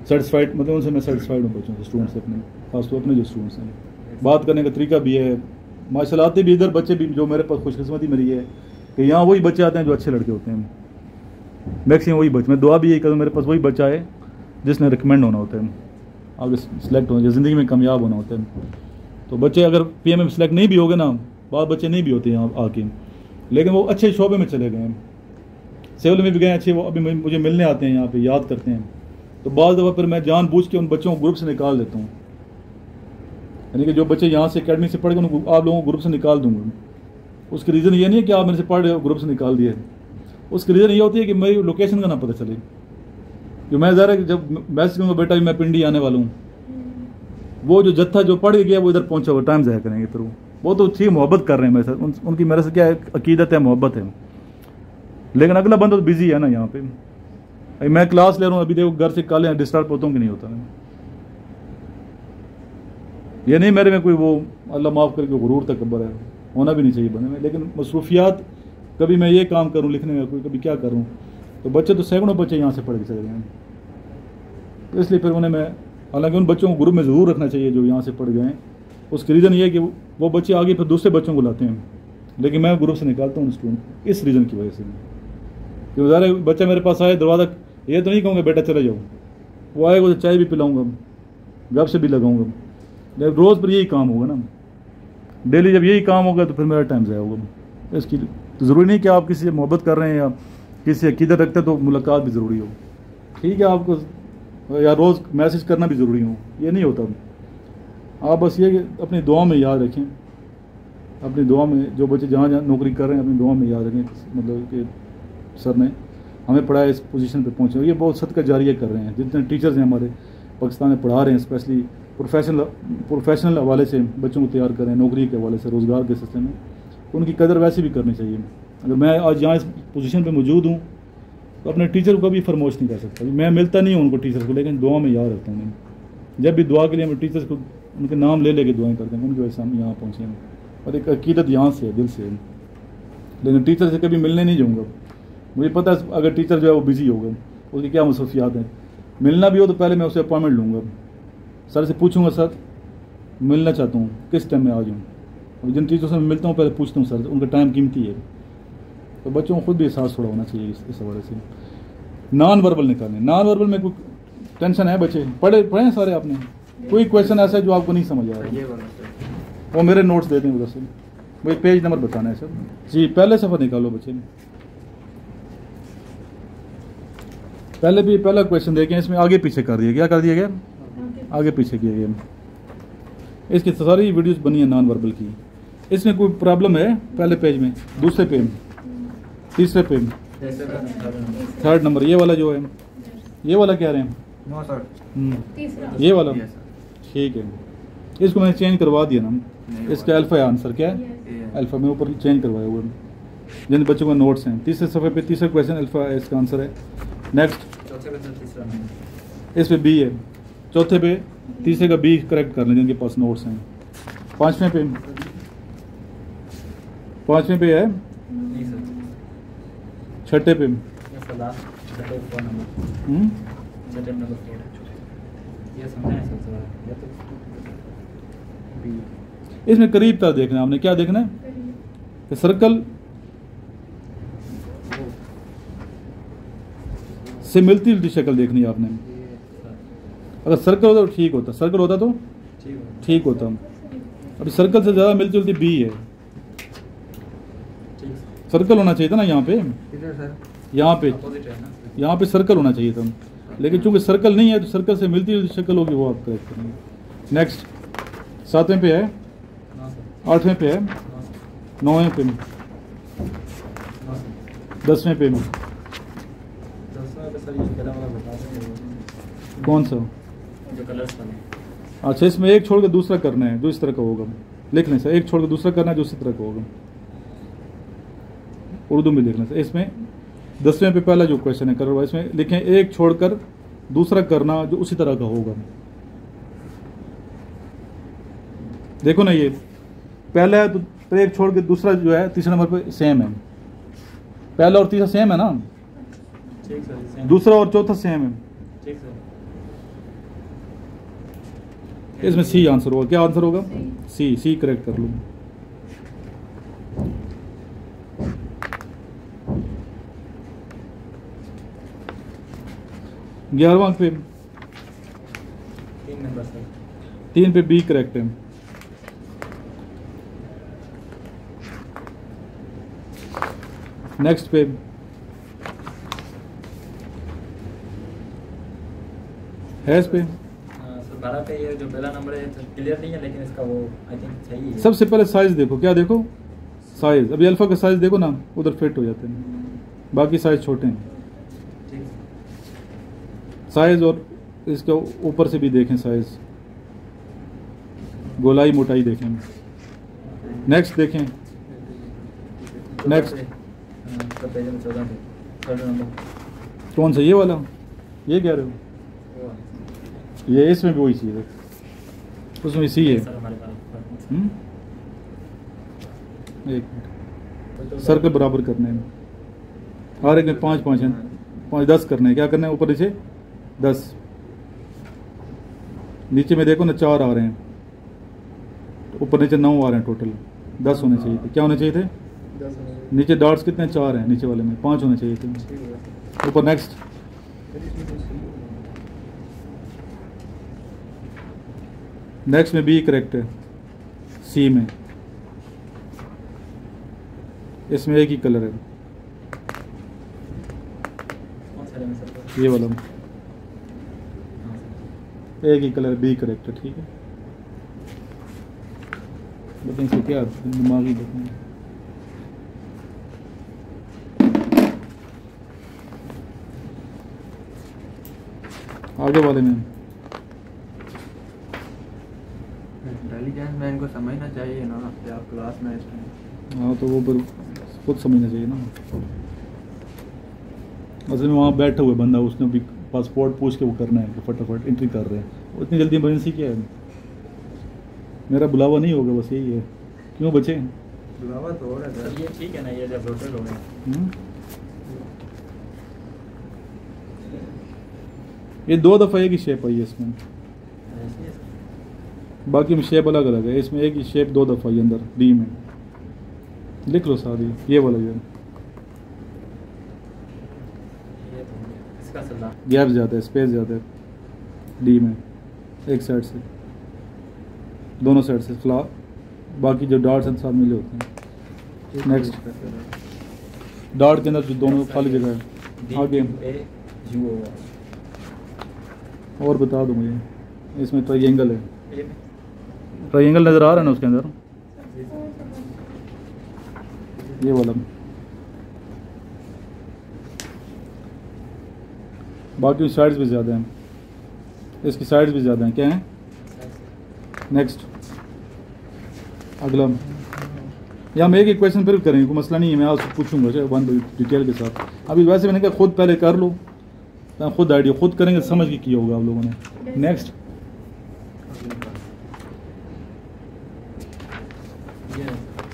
सेटिस्फाइड, मतलब उनसे मैं सेटिस्फाइड हूँ बच्चों से, स्टूडेंट्स से, अपने खासतौर अपने जो स्टूडेंट्स हैं। बात करने का तरीका भी है माशाल्लाह, आते भी इधर बच्चे भी, जो मेरे पास खुशकिस्मती मेरी है कि यहाँ वही बच्चे आते हैं जो अच्छे लड़के होते हैं। मैक्सिमम वही बच्चे, मैं दुआ भी यही करूँ मेरे पास वही बच्चा है जिसने रिकमेंड होना होता है, आगे सिलेक्ट होना, ज़िंदगी में कामयाब होना होता है। तो बच्चे अगर PMA में सिलेक्ट नहीं भी हो गए ना, बहुत बच्चे नहीं भी होते यहाँ आके, लेकिन वो अच्छे शोबे में चले गए हैं, सिविल में भी गए अच्छे, वो अभी मुझे मिलने आते हैं, यहाँ पे याद करते हैं। तो बाद दफ़ा फिर मैं जानबूझ के उन बच्चों को ग्रुप से निकाल देता हूँ, यानी कि जो बच्चे यहाँ से अकेडमी से पढ़ के उनको आप लोगों को ग्रुप से निकाल दूँगा। उसकी रीज़न ये नहीं है कि आप मेरे से पढ़ रहे हो ग्रुप से निकाल दिए, उसकी रीज़न ये होती है कि मेरी लोकेशन का ना पता चले। जो मैं ज़रा जब मैसेज करूँगा बेटा मैं पिंडी आने वाला हूँ, वो जो जत्था जो पढ़ गया वो इधर पहुँचा हुआ, टाइम ज़ाया करेंगे फिर वो तो ठीक मोहब्बत कर रहे हैं मेरे साथ, उनकी मेरे से क्या है, अकीदत है, मोहब्बत है। लेकिन अगला बंदा तो बिजी है ना यहाँ पे, अभी मैं क्लास ले रहा हूँ, अभी देखो घर से काले डिस्टर्ब होता हूँ कि नहीं होता। ये नहीं मेरे में कोई वो अल्लाह माफ़ करके गुरूर तकब्बर है, होना भी नहीं चाहिए बने में, लेकिन मसरूफियात कभी मैं ये काम करूँ लिखने में, कोई कभी क्या करूँ, तो बच्चे तो सैकड़ों बच्चे यहाँ से पढ़ के चले गए हैं। तो इसलिए फिर उन्हें मैं, हालांकि उन बच्चों को ग्रुप में ज़रूर रखना चाहिए जो यहाँ से पढ़ गए हैं। उसकी रीज़न ये है कि वो बच्चे आगे फिर दूसरे बच्चों को लाते हैं, लेकिन मैं ग्रुप से निकालता हूँ स्टूडेंट इस रीज़न की वजह से। कि ज़्यादा बच्चा मेरे पास आए दरवाज़ा, ये तो नहीं कहूँगा बेटा चले जाओ, वो आएगा तो चाय भी पिलाऊँगा, गप से भी लगाऊँगा, लेकिन रोज़ पर यही काम होगा ना, डेली जब यही काम होगा तो फिर मेरा टाइम ज़ाया होगा। इसकी तो ज़रूरी नहीं कि आप किसी से मोहब्बत कर रहे हैं या किसी से अकीदत रखते तो मुलाकात भी ज़रूरी हो, ठीक है, आपको या रोज़ मैसेज करना भी ज़रूरी हो, ये नहीं होता। आप बस ये कि अपनी दुआ में याद रखें, अपनी दुआ में जो बच्चे जहाँ जहाँ नौकरी कर रहे हैं अपनी दुआ में याद रखें, मतलब कि सर ने हमें पढ़ाया इस पोजीशन पे पहुँचे। ये बहुत सदका जारिया कर रहे हैं, जितने टीचर्स हैं हमारे पाकिस्तान में पढ़ा रहे हैं, स्पेशली प्रोफेशनल हवाले से बच्चों को तैयार कर रहे हैं, नौकरी के हवाले से, रोज़गार के सिलसिले में, उनकी कदर वैसे भी करनी चाहिए। अगर मैं आज यहाँ इस पोजीशन पे मौजूद हूँ तो अपने टीचर को कभी फरमोश नहीं कर सकता। मैं मिलता नहीं हूँ उनको टीचर्स को, लेकिन दुआ में याद रखता हूँ। जब भी दुआ के लिए मैं टीचर्स को उनके नाम ले लेके दुआएं करते हैं, उनकी वजह से हम यहाँ पहुँचे हैं, और एक अकीदत यहाँ से है, दिल से है। लेकिन टीचर से कभी मिलने नहीं जाऊँगा, मुझे पता है अगर टीचर जो है वो बिज़ी होगा, उसकी क्या मसरूफियात हैं, मिलना भी हो तो पहले मैं उसे अपॉइंटमेंट लूँगा, सर से पूछूंगा सर मिलना चाहता हूँ किस टाइम में आ जाऊँ। अब जिन टीचरों से मैं मिलता हूँ पहले पूछता हूँ सर, उनका टाइम कीमती है। तो बच्चों को खुद भी एहसास थोड़ा होना चाहिए इस हवाले से। नॉन वर्बल निकालें, नॉन वर्बल में कोई टेंशन है, बच्चे पढ़े हैं सारे, आपने कोई क्वेश्चन ऐसा है जो आपको नहीं समझ आ रहा है वो मेरे नोट्स दे दें उधर से, वही पेज नंबर बताना है सर जी। पहले सफ़र निकालो बच्चे ने, पहला क्वेश्चन देखें, इसमें आगे पीछे कर दिया, क्या कर दिया गया, आगे पीछे किया गया। इसकी सारी वीडियोस बनी है नॉन वर्बल की। इसमें कोई प्रॉब्लम है पहले पेज में, दूसरे पेज में, तीसरे पेज में, थर्ड नंबर ये वाला जो है, ये वाला कह रहे हैं नो सर, ये वाला ठीक है। इसको मैंने चेंज करवा दिया ना, इसका अल्फा है आंसर, क्या है अल्फा, में ऊपर चेंज करवाया हुआ है जिन बच्चों को नोट्स हैं। तीसरे सफ़े पे तीसरा क्वेश्चन अल्फा है, इसका आंसर है। नेक्स्ट इस पे बी है, चौथे पे तीसरे का बी करेक्ट कर लें जिनके पास नोट्स हैं। पाँचवें पे है, छठे पे इसमें करीब तक देखना है आपने, क्या देखना है कि सर्कल से मिलती जुलती शक्ल देखनी है आपने। अगर सर्कल होता तो ठीक होता, सर्कल होता तो ठीक होता। अभी सर्कल से ज़्यादा मिलती जुलती बी है। सर्कल होना चाहिए था ना यहाँ पे, किधर सर? यहाँ पे सर्कल होना चाहिए था, लेकिन चूंकि सर्कल नहीं है तो सर्कल से मिलती जुलती शक्ल होगी, वो आप करेक्ट करेंगे। नेक्स्ट 7वें पे है, 8वें पे है, 9वें पे, 10वें पे में कौन सा? जो कलर्स वाले। अच्छा, इसमें एक छोड़ के दूसरा करना है जो इस तरह का होगा, लिख लें सर। एक छोड़ के दूसरा करना है जो इसी तरह का होगा, उर्दू में लिखना सर। इसमें 10वें पे पहला जो क्वेश्चन है कलर वाइज, इसमें लिखें एक छोड़कर दूसरा करना जो उसी तरह का होगा। देखो ना, ये पहला है तो एक छोड़ के दूसरा जो है तीसरे नंबर पे सेम है। पहला और तीसरा सेम है ना, ठीक सर। दूसरा और चौथा सेम है। ठीक सर। इसमें सी आंसर होगा। क्या आंसर होगा? सी करेक्ट कर लूँ। ग्यारहवां पे 3 नंबर सर। 3 पे बी करेक्ट है। नेक्स्ट पे है, इस पे सर 12 पे ये जो पहला नंबर है तो क्लियर नहीं है, लेकिन इसका वो आई थिंक सही है। सबसे पहले साइज देखो। क्या देखो? साइज। अभी अल्फा का साइज देखो ना, उधर फिट हो जाते हैं, बाकी साइज छोटे हैं। ठीक। साइज और इसके ऊपर से भी देखें साइज, गोलाई मोटाई देखें। नेक्स्ट देखें, नेक्स्ट पेज में 14 पे 3rd नंबर। कौन सा? ये वाला? ये कह रहे हो? ये इसमें भी वही चीज़ है, उसमें सी है। सर हमारे पास एक मिनट, सर्कल बराबर करने हैं, हर एक में 5 हैं, 10 करने हैं। क्या करना है? ऊपर नीचे 10, नीचे में देखो ना 4 आ रहे हैं, ऊपर नीचे 9 आ रहे हैं, टोटल 10 होने चाहिए थे। क्या होने चाहिए थे? नीचे डॉट्स कितने? 4 हैं, नीचे वाले में 5 होने चाहिए थे। ऊपर नेक्स्ट, नेक्स्ट में बी करेक्ट है, सी में, इसमें एक ही कलर है, कौन सा है सर? ये वाला एक ही कलर, बी करेक्ट है। ठीक है, बताइए इसे क्या दिमागी बताएं। आगे वाले में इंटेलिजेंस में इनको समझना चाहिए ना कि आप क्लास में इसमें। हाँ, तो वो फिर खुद समझना चाहिए ना। असल में वहाँ बैठा हुआ बंदा, उसने भी पासपोर्ट पूछ के वो करना है, तो फटाफट एंट्री कर रहे हैं। इतनी जल्दी इमरजेंसी क्या है? मेरा बुलावा नहीं होगा, बस यही है। क्यों बचे? बुलावा तो हो रहा है सर ये ठीक है ना, ये जब रोटेट हो गए। ये 2 दफ़ा एक ही शेप आई है इसमें, बाकी में शेप अलग अलग है। इसमें एक ही शेप 2 दफ़ा आई अंदर, डी में लिख लो सादी, ये वाला जो इसका सलाह गैप ज़्यादा है, स्पेस ज़्यादा है डी में, एक साइड से, दोनों साइड से फ्ला, बाकी जो डॉट्स हैं साथ मिले होते हैं। नेक्स्ट, डॉट के अंदर जो दोनों खाली जगह है। आगे और बता दो मुझे, इसमें ट्रायंगल है, ट्रायंगल नज़र आ रहा है ना उसके अंदर, ये वाला। बाकी साइड्स भी ज़्यादा हैं, इसकी साइड्स भी ज़्यादा हैं। क्या हैं? नेक्स्ट, अगला। यहाँ मैं एक क्वेश्चन फिर करेंगे, कोई मसला नहीं है, मैं आपसे पूछूंगा वन डिटेल के साथ। अभी वैसे मैंने कहा खुद पहले कर लो, खुद आइडिया खुद करेंगे, समझ के किया होगा आप लोगों ने। नेक्स्ट,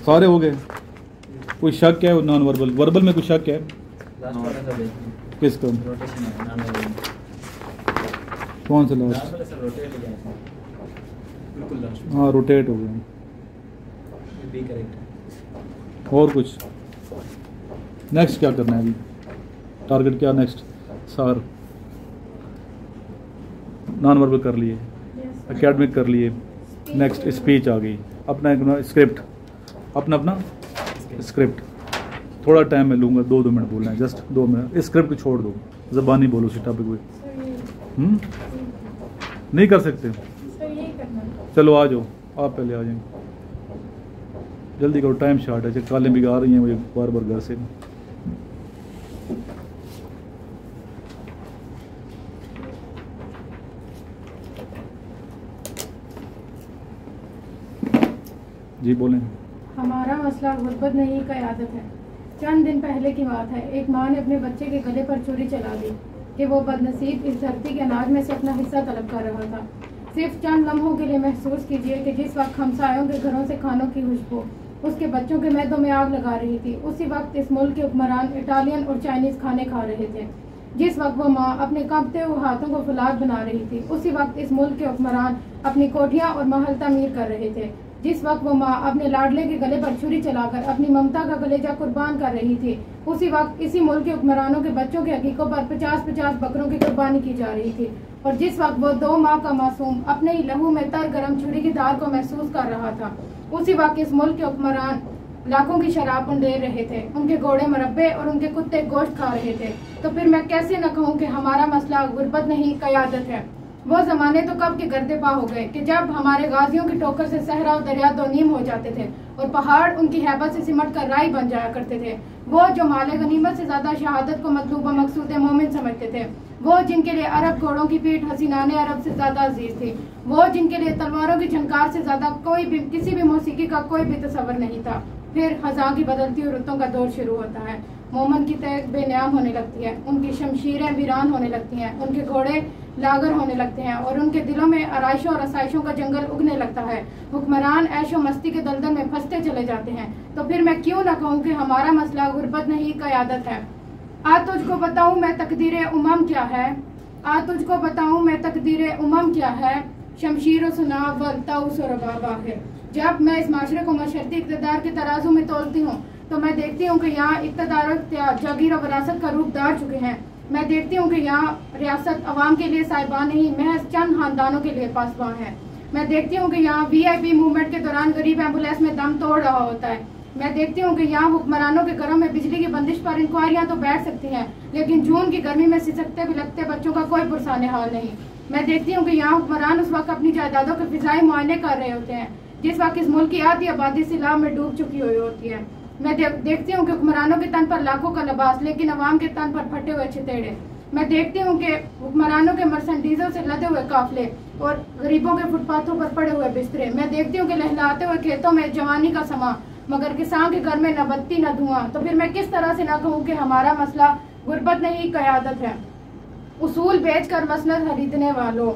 सारे हो गए। कोई शक है? नॉन वर्बल, वर्बल में कोई शक है? लास्ट वाला सर देखिए, किसका? रोटेशन है नॉन वर्बल। कौन सा लास्ट? लास्ट वाला सर रोटेट हो गया, बिल्कुल लास्ट। हाँ, रोटेट हो गया। ये बी करेक्ट है। और कुछ? नेक्स्ट क्या करना है अभी? टारगेट क्या नेक्स्ट? सार नॉन वर्बल कर लिए, एकेडमिक कर लिए, नेक्स्ट स्पीच आ गई, अपना स्क्रिप्ट, अपना स्क्रिप्ट। थोड़ा टाइम मैं लूँगा, 2 मिनट बोलना है, जस्ट 2 मिनट। स्क्रिप्ट छोड़ दो, ज़बानी बोलो उसी टॉपिक पे। नहीं कर सकते? चलो आ जाओ, आप पहले आ जाएंगे, जल्दी करो, टाइम शॉर्ट है। कालें बिगाड़ रही हैं मुझे बार बार घर से। जी बोलें। हमारा मसला गुर्बत नहीं क़यादत है। चंद दिन पहले की बात है, एक माँ ने अपने बच्चे के गले पर छुरी चला दी कि वो बदनसीब इस धरती के अनाज में से अपना हिस्सा तलब कर रहा था। सिर्फ चंद लम्हों के लिए महसूस कीजिए कि जिस वक्त हमसायों के घरों से खानों की खुशबू उसके बच्चों के मैदों में आग लगा रही थी, उसी वक्त इस मुल्क के हुक्मरान इटालियन और चाइनीज़ खाने खा रहे थे। जिस वक्त वो माँ अपने कांपते हुए हाथों को फुलाद बना रही थी, उसी वक्त इस मुल्क के हुक्मरान अपनी कोठियाँ और महल तामीर कर रहे थे। जिस वक्त वो माँ अपने लाडले के गले पर छुरी चलाकर अपनी ममता का कलेजा कुर्बान कर रही थी, उसी वक्त इसी मुल्क के हुक्मरानों के बच्चों के हकीकों पर 50-50 बकरों की कुर्बानी की जा रही थी। और जिस वक्त वो 2 माह का मासूम अपने ही लहू में तर गरम छुरी की धार को महसूस कर रहा था, उसी वक्त इस मुल्क के हुक्मरान लाखों की शराब उंडेर रहे थे, उनके घोड़े मुरब्बे और उनके कुत्ते गोश्त खा रहे थे। तो फिर मैं कैसे न कहूँ कि हमारा मसला गुर्बत नहीं क़यादत है। वो ज़माने तो कब के गर्दे पा हो गए कि जब हमारे गाजियों की ठोकर से सहरा और दरिया दो नीम हो जाते थे और पहाड़ उनकी हैबत से सिमट कर राई बन जाया करते थे। वो जो माले गनीमत से ज़्यादा शहादत को मतलूबा मकसूद मोमिन समझते थे, वो जिनके लिए अरब घोड़ों की पीठ हसीनाने अरब से ज़्यादा अजीज थी, वो जिनके लिए तलवारों की झनकार से ज़्यादा कोई भी किसी भी मौसीकी का कोई भी तसव्वुर नहीं था। फिर खज़ां की बदलती हुई रुतों का दौर शुरू होता है। मोमन की तय बेनियाम होने लगती है, उनकी शमशीरें वीरान होने लगती हैं, उनके घोड़े लागर होने लगते हैं और उनके दिलों में आराइशों और आसाइशों का जंगल उगने लगता है। हुक्मरान ऐशो मस्ती के दलदल में फंसते चले जाते हैं। तो फिर मैं क्यों ना कहूँ कि हमारा मसला गुर्बत नहीं क़यादत है। आज तुझको बताऊँ मैं तकदीर उमम क्या है, आज तुझको बताऊँ मैं तकदीर उमम क्या है, शमशीर सुना वल्ताउस और रबाब है। जब मैं इस माशरे को मशरती इक़्तिदार के तराजू में तोलती हूँ तो मैं देखती हूँ कि यहाँ इक़्तिदार और जागीर और विरासत का रूप धार चुके हैं। मैं देखती हूँ कि यहाँ रियासत अवाम के लिए साहिबान नहीं, महज चंद खानदानों के लिए पासबान है। मैं देखती हूँ कि यहाँ VIP मूवमेंट के दौरान गरीब एम्बुलेंस में दम तोड़ रहा होता है। मैं देखती हूँ कि यहाँ हुक्मरानों के घरों में बिजली की बंदिश पर इंक्वायरियाँ तो बैठ सकती हैं, लेकिन जून की गर्मी में सिसकते बिलकते बच्चों का कोई पुरसाने हाल नहीं। मैं देखती हूँ कि यहाँ हुक्मरान उस वक्त अपनी जायदादों के फिजाई मुआयने कर रहे होते हैं जिस वक्त इस मुल्क की आधी आबादी सिलाब में डूब चुकी हुई होती है। मैं देखती हूँ कि हुक्मरानों के तन पर लाखों का लिबास, लेकिन अवाम के तन पर फटे हुए छितेड़े। मैं देखती हूँ कि हुक्मरानों के मर्सेंडीजों से लदे हुए काफले और गरीबों के फुटपाथों पर पड़े हुए बिस्तरे। मैं देखती हूँ कि लहलाते हुए खेतों में जवानी का समा, मगर किसान के घर में न बत्ती न धुआं। तो फिर मैं किस तरह से ना कहूँ कि हमारा मसला गुर्बत नहीं क़यादत है। उसूल बेच कर मसनद खरीदने वालों,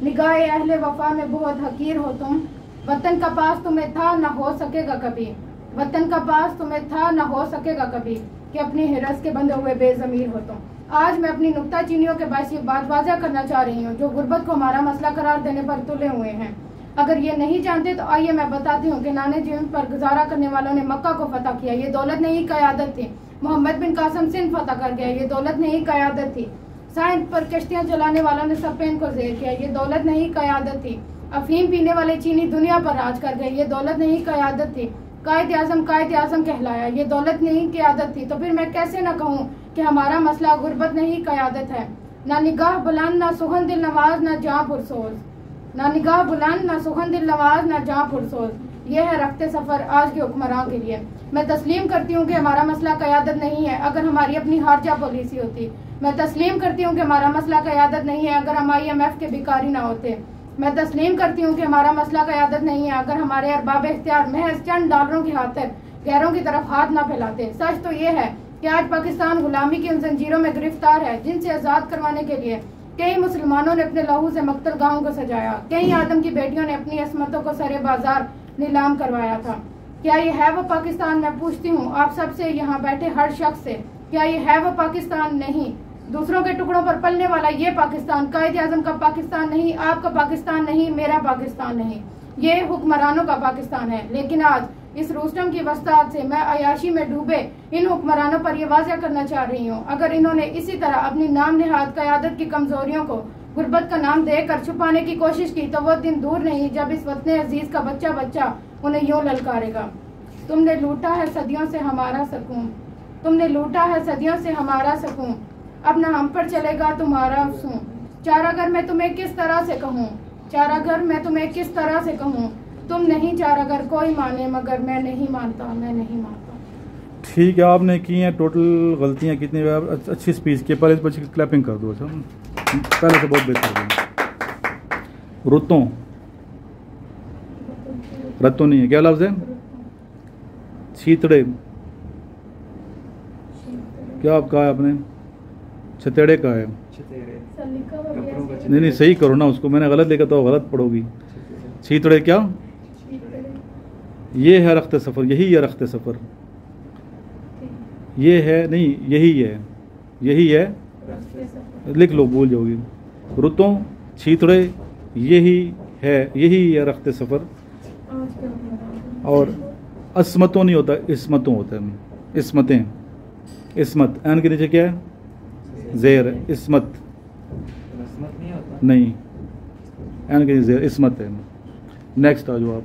निगाह अहले वफा में बहुत हकीर हो तुम। वतन का पास तुम्हें था न हो सकेगा कभी, वतन का पास तुम्हें था न हो सकेगा कभी, कि अपनी हिरस के बंधे हुए बेजमीर हो तुम। आज मैं अपनी नुक्ता चीनियों के बायस ये बात वाज़ा करना चाह रही हूँ जो गुर्बत को हमारा मसला करार देने पर तुले हुए हैं। अगर ये नहीं जानते तो आइए मैं बताती हूँ कि नाने जीवन पर गुजारा करने वालों ने मक्का को फतह किया, ये दौलत नहीं क़यादत थी। मोहम्मद बिन कासिम सिंध फतह कर गया, ये दौलत नहीं क़यादत थी। साइंस पर कश्तियाँ चलाने वालों ने स्पेन को ज़ेर किया, ये दौलत नहीं क़यादत थी। अफीम पीने वाले चीनी दुनिया पर राज कर गए, ये दौलत नहीं क़यादत थी। कायद आज़म कहलाया, ये दौलत नहीं क़यादत थी। तो फिर मैं कैसे न कहूँ कि हमारा मसला गुर्बत नहीं क़यादत है। ना निगाह बुलंद ना सुखन दिल नवाज ना जहाँ पुरसोज, ना निगाह बुलंद ना सुखन दिल नवाज ना जहाँ पुरसोज, ये है रखते सफ़र आज के हुक्मरान के लिए। मैं तस्लीम करती हूँ कि हमारा मसला क़यादत नहीं है अगर हमारी अपनी हारजा पॉलिसी होती। मैं तस्लीम करती हूँ कि हमारा मसला क़यादत नहीं है अगर हम IMF के भिखारी ना होते। मैं तस्लीम करती हूँ कि हमारा मसला क़यादत नहीं है अगर हमारे अरबाब इख्तियार महज चंद डॉलरों की खातिर गैरों की तरफ हाथ ना फैलाते। सच तो ये है कि आज पाकिस्तान गुलामी की उन जंजीरों में गिरफ्तार है जिनसे आज़ाद करवाने के लिए कई मुसलमानों ने अपने लहू से मक्तल गाहों को सजाया, कई आदम की बेटियों ने अपनी असमतों को सरे बाजार नीलाम करवाया था। क्या ये है वो पाकिस्तान? मैं पूछती हूँ आप सबसे, यहाँ बैठे हर शख्स से, क्या ये है वो पाकिस्तान? नहीं। दूसरों के टुकड़ों पर पलने वाला ये पाकिस्तान कायद आज़म का पाकिस्तान नहीं, आपका पाकिस्तान नहीं, मेरा पाकिस्तान नहीं, ये हुक्मरानों का पाकिस्तान है। लेकिन आज इस रोस्टम की वस्ताद से मैं अयाशी में डूबे इन हुक्मरानों पर यह वाज़ह करना चाह रही हूँ, अगर इन्होंने इसी तरह अपनी नाम निहाद क़यादत की कमजोरियों को गुर्बत का नाम देकर छुपाने की कोशिश की तो वो दिन दूर नहीं जब इस वतन अजीज का बच्चा बच्चा उन्हें यूं ललकारेगा। तुमने लूटा है सदियों से हमारा सुकून, तुमने लूटा है सदियों से हमारा सुकून, अब न हम पर चलेगा तुम्हारा अफसून। चारागर मैं तुम्हें किस तरह से कहूँ, चारागर मैं तुम्हें किस तरह से कहूँ, तुम नहीं चारागर कोई माने मगर मैं नहीं मानता, मैं नहीं मानता। ठीक है, आपने की हैं टोटल गलतियाँ कितनी? अच्छी स्पीच की, पहले इस बच्चे की क्लैपिंग कर दो। अच्छा, पहले से बहुत बेहतर है। रुतों रत्तों नहीं है, क्या लफ्ज़ है? छीतड़े, क्या आप कहा है आपने? छतेड़े का है। नहीं नहीं, सही करो ना उसको, मैंने गलत लिखा तो गलत पढ़ोगी। छीतड़े क्या? ये है रख्त सफ़र, यही है रख्त सफ़र, ये है नहीं, यही है, यही है, लिख लो, भूल जाओगी। रुतों छीतड़े यही है, यही है रख्त सफ़र। और अस्मतों नहीं होता, इसमतों होता है। इसमतें, इसमत, एन के नीचे क्या है? ज़ेर है, इसमत नहीं, एन के नीचे ज़ेर, इसमत है। नेक्स्ट आ जाओ आप।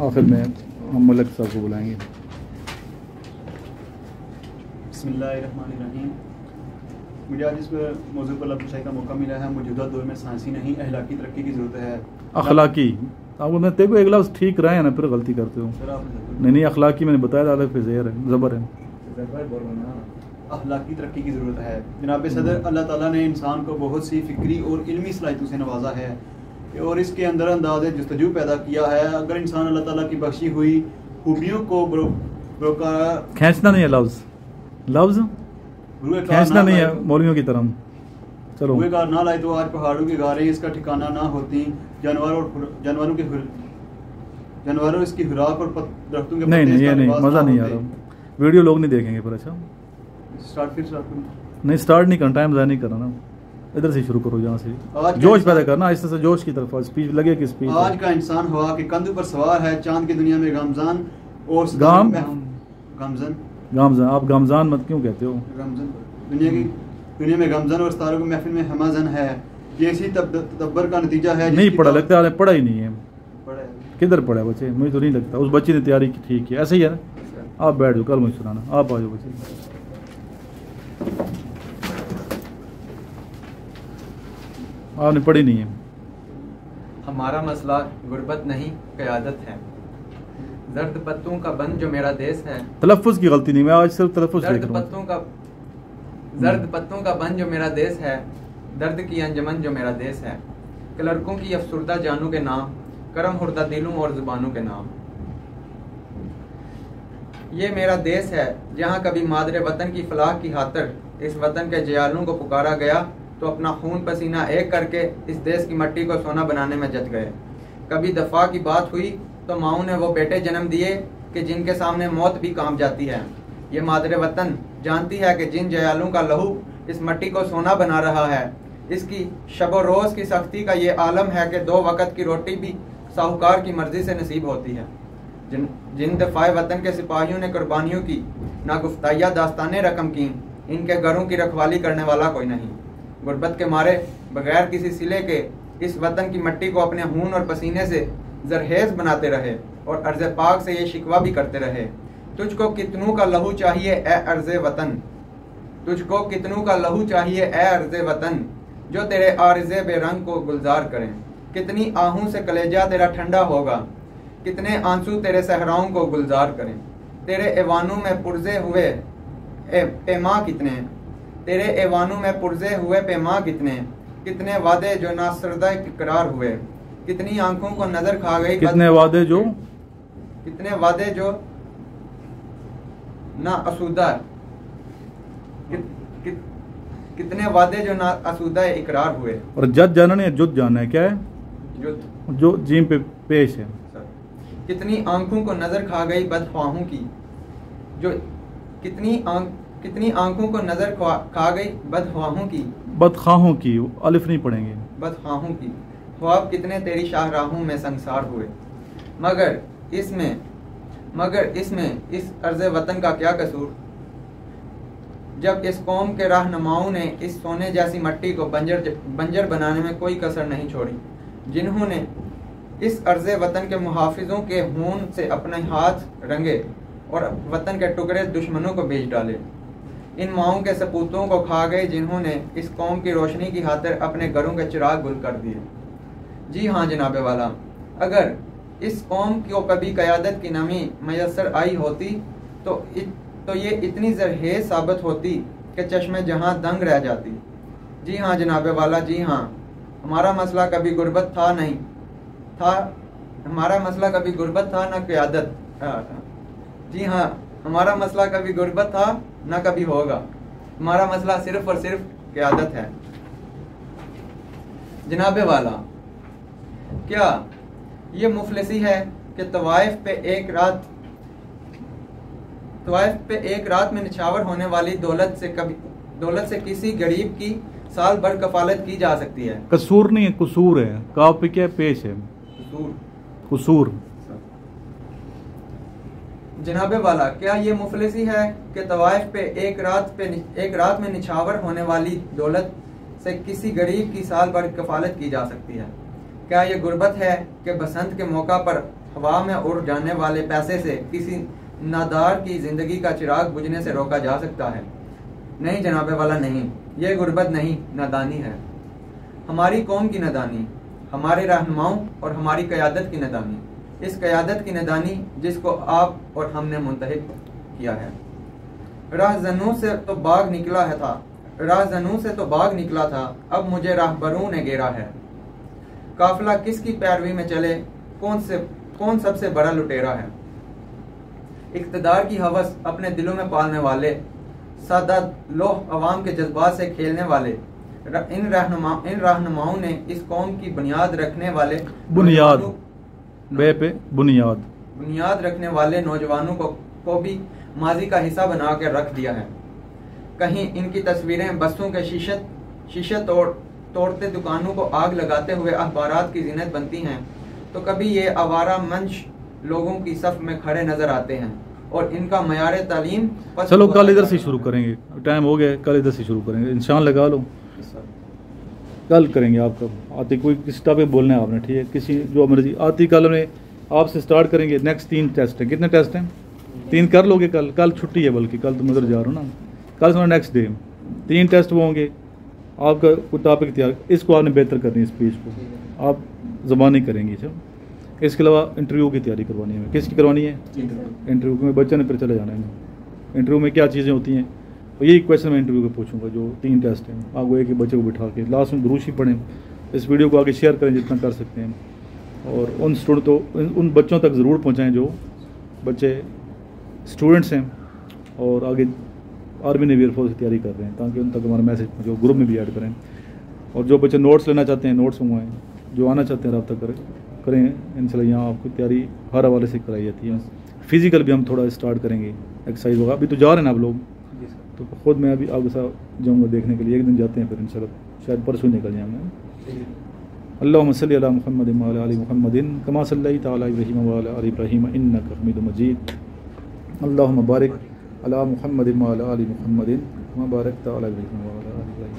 आखिर में हम मलक साहब को बुलाएंगे। बिस्मिल्लाहिर्रहमानिर्रहीम। मुझे आज इस मौजू पर लफ्ज़ का मौका मिला है। मौजूदा दौर में साइंसी नहीं अखलाकी तरक्की की ज़रूरत है। अखलाकी, अब मैं तेरे को एक लफ्ज़ ठीक रहा है ना, फिर गलती करते हो। नहीं नहीं, अखलाकी मैंने बताया था, फिर ज़ेर है, ज़बर है। अखलाकी तरक्की की ज़रूरत है। जनाब सदर, अल्लाह ताला ने इंसान को बहुत सी फ़िक्री और इल्मी सलाहियतों से नवाजा है और इसके अंदर अंदाज़ जस्तजू पैदा किया है। अगर इंसान अल्लाह ताला की बख्शी हुई खूबियों को खींचना नहीं है लफ्ज़, लफ्ज़ खींचना नहीं है मौलवियों की तरह। चलो, कार ना लाए तो आज पहाड़ों की गारें इसका ठिकाना ना होती। जानवरों इसकी खुराक और दरख्तों के नहीं नहीं, ये नहीं, मज़ा नहीं आ रहा। वीडियो लोग नहीं देखेंगे फिर। अच्छा, नहीं, स्टार्ट नहीं करना, टाइम ज़ाया नहीं करना ना, इधर से शुरू करो, जहाँ से जोश पैदा करना, आहिस्ते से जोश की तरफ। स्पीच लगे कि स्पीच। आज का इंसान हवा के कंधों पर सवार है, चांद की दुनिया में गामजान और गामजान। आप गामजान मत क्यों कहते हो? दुनिया में गामजान और सितारों की महफिल में हमाजन है। ये इसी तब्बर का नतीजा है। नहीं पढ़ा, लगता है पढ़ा ही नहीं है। किधर पढ़ा है बच्चे? मुझे तो नहीं लगता उस बच्चे ने तैयारी की। ठीक है, ऐसे ही है ना। आप बैठ जाओ, कल मुझे सुनाना। आप आ जाओ बच्चे। आपने पढ़ी नहीं है। हमारा मसला गुर्बत नहीं क़यादत है। जर्द पत्तों का बन जो मेरा देश है। तलफ़्फ़ुज़ की गलती नहीं, मैं आज सिर्फ तलफ़्फ़ुज़ देख रहा हूं। जर्द पत्तों का बन जो मेरा देश है, दर्द की अंजमन जो मेरा देश है। क्लर्कों की अफसुर्दा जानों के नाम, करम हुर्दा दिलों और ज़ुबानों के नाम। ये मेरा देश है जहाँ कभी मादरे वतन की फलाह की खातिर इस वतन के जयालों को पुकारा गया तो अपना खून पसीना एक करके इस देश की मट्टी को सोना बनाने में जच गए। कभी दफा की बात हुई तो माओं ने वो बेटे जन्म दिए कि जिनके सामने मौत भी काम जाती है। ये मादरे वतन जानती है कि जिन जयालों का लहू इस मट्टी को सोना बना रहा है, इसकी शब रोज़ की सख्ती का ये आलम है कि 2 वक़्त की रोटी भी साहूकार की मर्जी से नसीब होती है। जिन दफ़ाए वतन के सिपाहियों ने कुर्बानियों की नागुफ्ताया दास्तानें रकम की, इनके घरों की रखवाली करने वाला कोई नहीं। गुर्बत के मारे बगैर किसी सिले के इस वतन की मट्टी को अपने खून और पसीने से जरहेज बनाते रहे और अर्ज़ पाक से ये शिकवा भी करते रहे, तुझको कितनों का लहू चाहिए ए अर्ज़ वतन, तुझको कितनों का लहू चाहिए ए अर्ज़ वतन, जो तेरे आर्ज़े बेरंग को गुलजार करें। कितनी आहूं से कलेजा तेरा ठंडा होगा, कितने आंसू तेरे सहराओं को गुलजार करें। तेरे ऐवानों में पुरजे हुए पैमा कितने, तेरे ऐवानों में पुरजे हुए पैमा कितने, कितने वादे जो नासरदा इकरार हुए, कितनी आंखों को नजर खा गई, कितने वादे जो ना असूदा, कितने वादे जो ना असूदा इकरार हुए। और जद जाना नहीं, जुद जाना है। क्या है? जुद, जो जीम पे पेश है। कितनी आंखों को नजर खा गई बदख्वाहों की, जो कितनी आंखों को नजर खा गई बदख्वाहों की, अलिफ नहीं पढ़ेंगे, बदख्वाहों की। ख्वाब कितने तेरी शाहराहों में संसार हुए, मगर इसमें इस अर्ज़ वतन का क्या कसूर, जब इस कौम के रहनुमाओं ने इस सोने जैसी मिट्टी को बंजर बनाने में कोई कसर नहीं छोड़ी, जिन्होंने इस अर्ज़े वतन के मुहाफिजों के खून से अपने हाथ रंगे और वतन के टुकड़े दुश्मनों को बेच डाले। इन माओं के सपूतों को खा गए जिन्होंने इस कौम की रोशनी की खातिर अपने घरों के चिराग गुल कर दिए। जी हाँ जनाबे वाला, अगर इस कौम को कभी क़यादत की नमी मैसर आई होती तो ये इतनी जरहेज साबित होती कि चश्मे जहाँ दंग रह जाती। जी हाँ जनाबे वाला, जी हाँ, हमारा मसला कभी गुर्बत था नहीं था, हमारा मसला कभी गुर्बत था ना क़यादत। जी हाँ, हमारा मसला कभी गुर्बत था ना कभी होगा, हमारा मसला सिर्फ और सिर्फ क़यादत है। जनाबे वाला, क्या ये मुफलिसी है कि तवाइफ पे एक रात में निछावर होने वाली दौलत से किसी गरीब की साल भर कफालत की जा सकती है? कसूर नहीं है, कुसूर है। काफ पे क्या पेश है? कुसूर। जनाबे वाला, क्या ये मुफलिसी है कि तवाइफ पे एक रात में निछावर होने वाली दौलत से किसी गरीब की साल भर कफालत की जा सकती है? क्या ये गुर्बत है कि बसंत के मौका पर हवा में उड़ जाने वाले पैसे से किसी नादार की जिंदगी का चिराग बुझने से रोका जा सकता है? नहीं जनाबे वाला, नहीं, ये गुर्बत नहीं, नादानी है। हमारी कौम की नादानी, हमारे रहनुमाओं और हमारी क़यादत की नादानी, इस क़यादत की नादानी जिसको आप और हमने मुंतहिब किया है। राहज़नू से तो बाग निकला था, अब मुझे राहबरों ने घेरा है। काफिला किसकी पैरवी में चले, कौन सबसे बड़ा लुटेरा है? इक़्तिदार की हवस अपने दिलों में पालने वाले, सादा लोह अवाम के जज्बात से खेलने वाले, इन रहनुमाओं ने इस कौम की बुनियाद रखने वाले बुनियाद रखने वाले नौजवानों को भी माजी का हिस्सा बना कर रख दिया है। कहीं इनकी तस्वीरें बसों के शीशे तोड़ते दुकानों को आग लगाते हुए अखबारात की ज़ीनत बनती हैं, तो कभी ये आवारा मंश लोगों की सफ में खड़े नजर आते हैं और इनका मयार तालीम। चलो कल इधर से शुरू करेंगे, टाइम हो गया, कल इधर से शुरू करेंगे, इंशान लगा लो, कल करेंगे। आपका आती कोई किस टॉपिक बोलना है आपने, ठीक है, किसी जो मर्जी आती कल में आपसे स्टार्ट करेंगे। नेक्स्ट 3 टेस्ट हैं, कितने टेस्ट हैं? 3 कर लोगे? कल छुट्टी है, बल्कि कल तुम उधर जा रहे हो ना, कल से नेक्स्ट डे 3 टेस्ट वो होंगे। आपका कोई टॉपिक तैयार, इसको आपने बेहतर करनी है, स्पीच को आप ज़बानी करेंगी। सब इसके अलावा इंटरव्यू की तैयारी करवानी है। किसकी करवानी है? इंटरव्यू में बच्चे ने फिर चले जाना है। इंटरव्यू में क्या चीज़ें होती हैं, और यही क्वेश्चन मैं इंटरव्यू को पूछूंगा। जो 3 टेस्ट हैं, आपको एक ही बच्चे को बिठा के लास्ट में दुरूशी पढ़ें। इस वीडियो को आगे शेयर करें जितना कर सकते हैं, और उन बच्चों तक ज़रूर पहुँचाएँ जो बच्चे स्टूडेंट्स हैं और आगे आर्मी नेवी एयरफोर्स की तैयारी कर रहे हैं, ताकि उन तक हमारा मैसेज जो ग्रुप में भी ऐड करें। और जो बच्चे नोट्स लेना चाहते हैं, नोट्स मंगवाएँ, जो आना चाहते हैं रब्ता करें इंशाल्लाह। यहाँ आपको तैयारी हर हवाले से कराई जाती है। फिज़िकल भी हम थोड़ा स्टार्ट करेंगे, एक्सरसाइज होगा। अभी तो जा रहे हैं ना आप लोग, तो खुद मैं अभी आपके साथ जाऊँगा देखने के लिए। एक दिन जाते हैं, फिर इंशाल्लाह शायद परसों निकल जाएंगे। अल्लाहुम्मा सल्ली अला मुहम्मद व अला आलि मुहम्मदिन कमा सल्लैता अला इब्राहीम व अला आलि इब्राहीम इन्नका हमीदुम मजीद। अल्लाहुम्मा बारिक अला मुहम्मद व अला आलि मुहम्मदिन कमा बारकता अला इब्राहीम व अला आलि इब्राहीम।